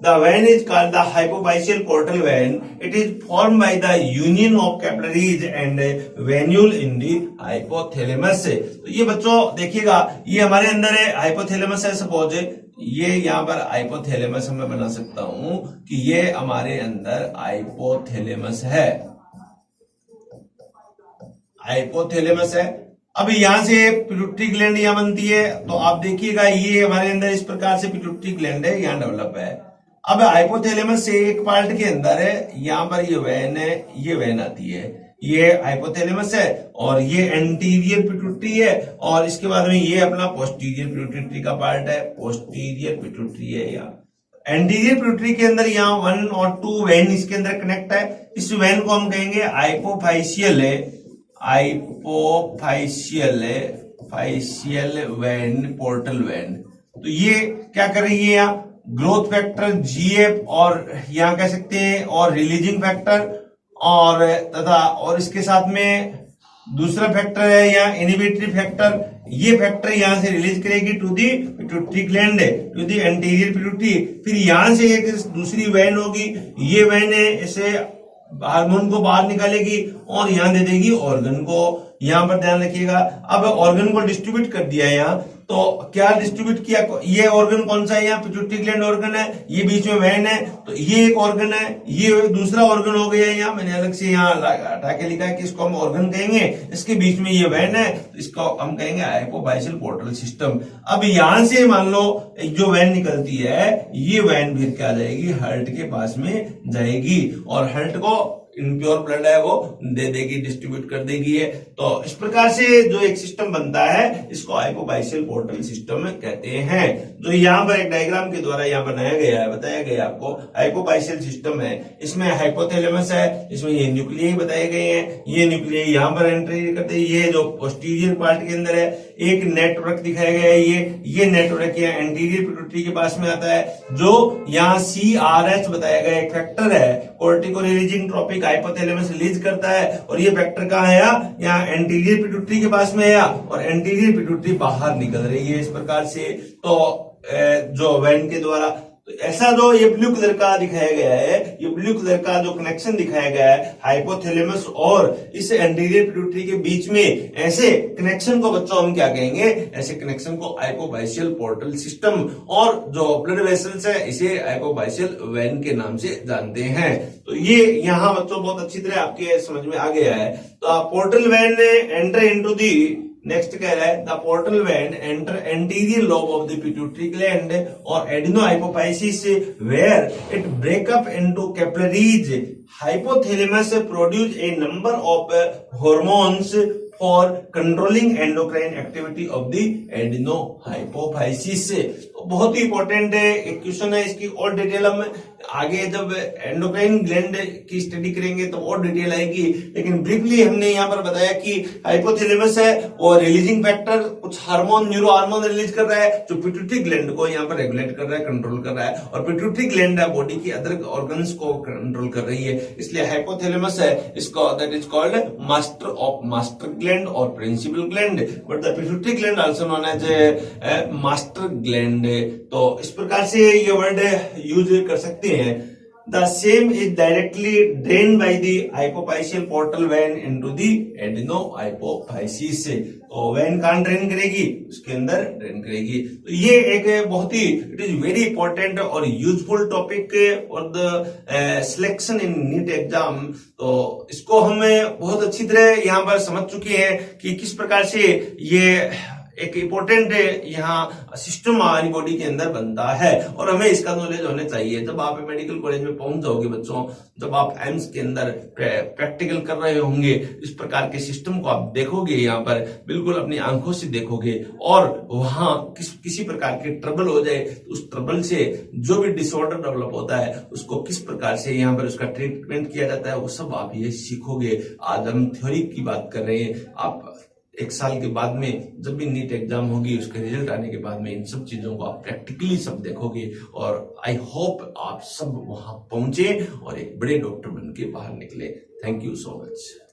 The vein is called the hypophyseal portal vein. It is formed by the union of capillaries and venule in the hypothalamus। तो ये बच्चों देखिएगा, ये हमारे अंदर है हाइपोथैलेमस है, सपोज ये यहाँ पर हाइपोथैलेमस मैं बना सकता हूं कि ये हमारे अंदर हाइपोथैलेमस है, हाइपोथैलेमस है। अब यहां से पिट्यूटरी ग्लैंड यहां बनती है, तो आप देखिएगा ये हमारे अंदर इस प्रकार से पिट्यूटरी ग्लैंड है, यहां डेवलप है। अब हाइपोथैलेमस से एक पार्ट के अंदर है, यहां पर ये वेन है, ये वेन आती है, ये हाइपोथैलेमस है और ये एंटीरियर पिट्यूटरी है, और इसके बाद में ये अपना पोस्टीरियर पिट्यूटरी का पार्ट है, पोस्टीरियर पिट्यूटरी है। यहाँ एंटीरियर पिट्यूटरी के अंदर यहाँ 1 और 2 वेन इसके अंदर कनेक्ट है, इस वेन को हम कहेंगे हाइपोफाइशियल है, हाइपोफाइशियल वेन, पोर्टल वेन। तो ये क्या कर रही है यहाँ ग्रोथ फैक्टर जीएफ और यहाँ कह सकते हैं और रिलीजिंग फैक्टर और तथा और इसके साथ में दूसरा फैक्टर है यहाँ इनहिबिटरी फैक्टर, ये फैक्टर यहां से रिलीज करेगी to the pituitary gland, to the anterior pituitary. फिर यहां से एक दूसरी वेन होगी, ये वेन है, इसे हार्मोन को बाहर निकालेगी और यहां दे देगी ऑर्गन को। यहां पर ध्यान रखिएगा, अब ऑर्गन को डिस्ट्रीब्यूट कर दिया है यहाँ, तो क्या डिस्ट्रीब्यूट किया, ये ऑर्गन कौन सा है यहाँ पिट्यूटरी ग्लैंड ऑर्गन है, ये बीच में वेन है, तो ये एक ऑर्गन है, ये दूसरा ऑर्गन हो गया। यहाँ मैंने अलग से यहाँ हटा के लिखा है कि इसको हम ऑर्गन कहेंगे, इसके बीच में ये वेन है, तो इसको हम कहेंगे हाइपोफाइशियल पोर्टल सिस्टम। अब यहां से मान लो जो वेन निकलती है, ये वेन फिर क्या जाएगी हार्ट के पास में जाएगी और हार्ट को इनप्योर ब्लड है वो दे देगी, डिस्ट्रीब्यूट कर देगी है। तो इस प्रकार से जो एक सिस्टम बनता है इसको हाइपोफाइशियल पोर्टल सिस्टम कहते हैं, जो यहाँ पर एक डायग्राम के द्वारा यहाँ बनाया गया है, बताया गया आपको। हाइपोफाइशियल सिस्टम है, इसमें हाइपोथैलेमस है, इसमें ये न्यूक्लियाई बताए गए हैं, ये न्यूक्लियाई यहाँ पर एंट्री करते हैं, ये जो पोस्टीरियर पार्ट के अंदर है एक नेटवर्क दिखाया गया है, ये नेटवर्क यहाँ एंटीरियर पिट्यूटरी के पास में आता है, जो यहाँ CRH बताया गया एक फैक्टर है, cortico releasing tropic hypothalamus release करता है, और ये फैक्टर कहाँ है यहाँ एंटीरियर पिट्यूटरी के पास में है, और एंटीरियर पिट्यूटरी बाहर निकल रही है इस प्रकार से। तो जो वेन के द्वारा तो ऐसा जो ये ब्लू कलर का दिखाया गया है, ये ब्लू कलर का जो कनेक्शन दिखाया गया है हाइपोथैलेमस और इस एंटीरियर पिट्यूटरी के बीच में, ऐसे कनेक्शन को बच्चों हम क्या कहेंगे, ऐसे कनेक्शन को हाइपोफाइशियल पोर्टल सिस्टम, और जो ब्लड वेसल्स है इसे हाइपोफाइशियल वेन के नाम से जानते हैं। तो ये यहाँ बच्चों बहुत अच्छी तरह आपके समझ में आ गया है। तो portal vein enter into the, next कह रहा है the portal vein enter anterior lobe of the pituitary gland और adenohypophysis where it break up into capillaries. Hypothalamus produce a number of hormones for controlling endocrine activity of the adenohypophysis. बहुत ही इंपॉर्टेंट है, एक क्वेश्चन है, इसकी और डिटेल हम आगे जब एंडोक्राइन ग्लैंड की स्टडी करेंगे तो और डिटेल आएगी, लेकिन ब्रीफली हमने यहाँ पर बताया कि हाइपोथैलेमस है और रिलीजिंग फैक्टर कुछ हार्मोन, न्यूरो हार्मोन रिलीज कर रहा है जो पिट्यूटरी ग्लैंड को यहाँ पर रेगुलेट कर रहा है, कंट्रोल कर रहा है, और पिट्यूटरी ग्लैंड है बॉडी की अदर ऑर्गन्स को कंट्रोल कर रही है, इसलिए हाइपोथैलेमस है इसको that is called master of master gland और principal gland, but the pituitary gland also known as master gland. तो इस प्रकार से ये वर्ड यूज कर सकते हैं। The same is directly drained by the hypophyseal portal vein into the adenohypophysis से। तो वेन कहाँ ड्रेन करेगी, उसके अंदर ड्रेन करेगी। तो ये एक बहुत ही इट इज वेरी इंपॉर्टेंट और useful topic for the selection in NEET exam. तो इसको हम बहुत अच्छी तरह यहाँ पर समझ चुके हैं कि किस प्रकार से ये एक इम्पोर्टेंट यहाँ सिस्टम हमारी बॉडी के अंदर बनता है और हमें इसका नॉलेज होना चाहिए। जब आप मेडिकल कॉलेज में पहुंच जाओगे बच्चों, जब आप एम्स के अंदर प्रैक्टिकल कर रहे होंगे, इस प्रकार के सिस्टम को आप देखोगे, यहाँ पर बिल्कुल अपनी आंखों से देखोगे और वहां किसी प्रकार की ट्रबल हो जाए तो उस ट्रबल से जो भी डिसऑर्डर डेवलप होता है उसको किस प्रकार से यहाँ पर उसका ट्रीटमेंट किया जाता है, वो सब आप ये सीखोगे। आज हम थ्योरी की बात कर रहे हैं, आप एक साल के बाद में जब भी नीट एग्जाम होगी उसके रिजल्ट आने के बाद में इन सब चीजों को आप प्रैक्टिकली सब देखोगे और आई होप आप सब वहां पहुंचे और एक बड़े डॉक्टर बन के बाहर निकले। Thank you so much.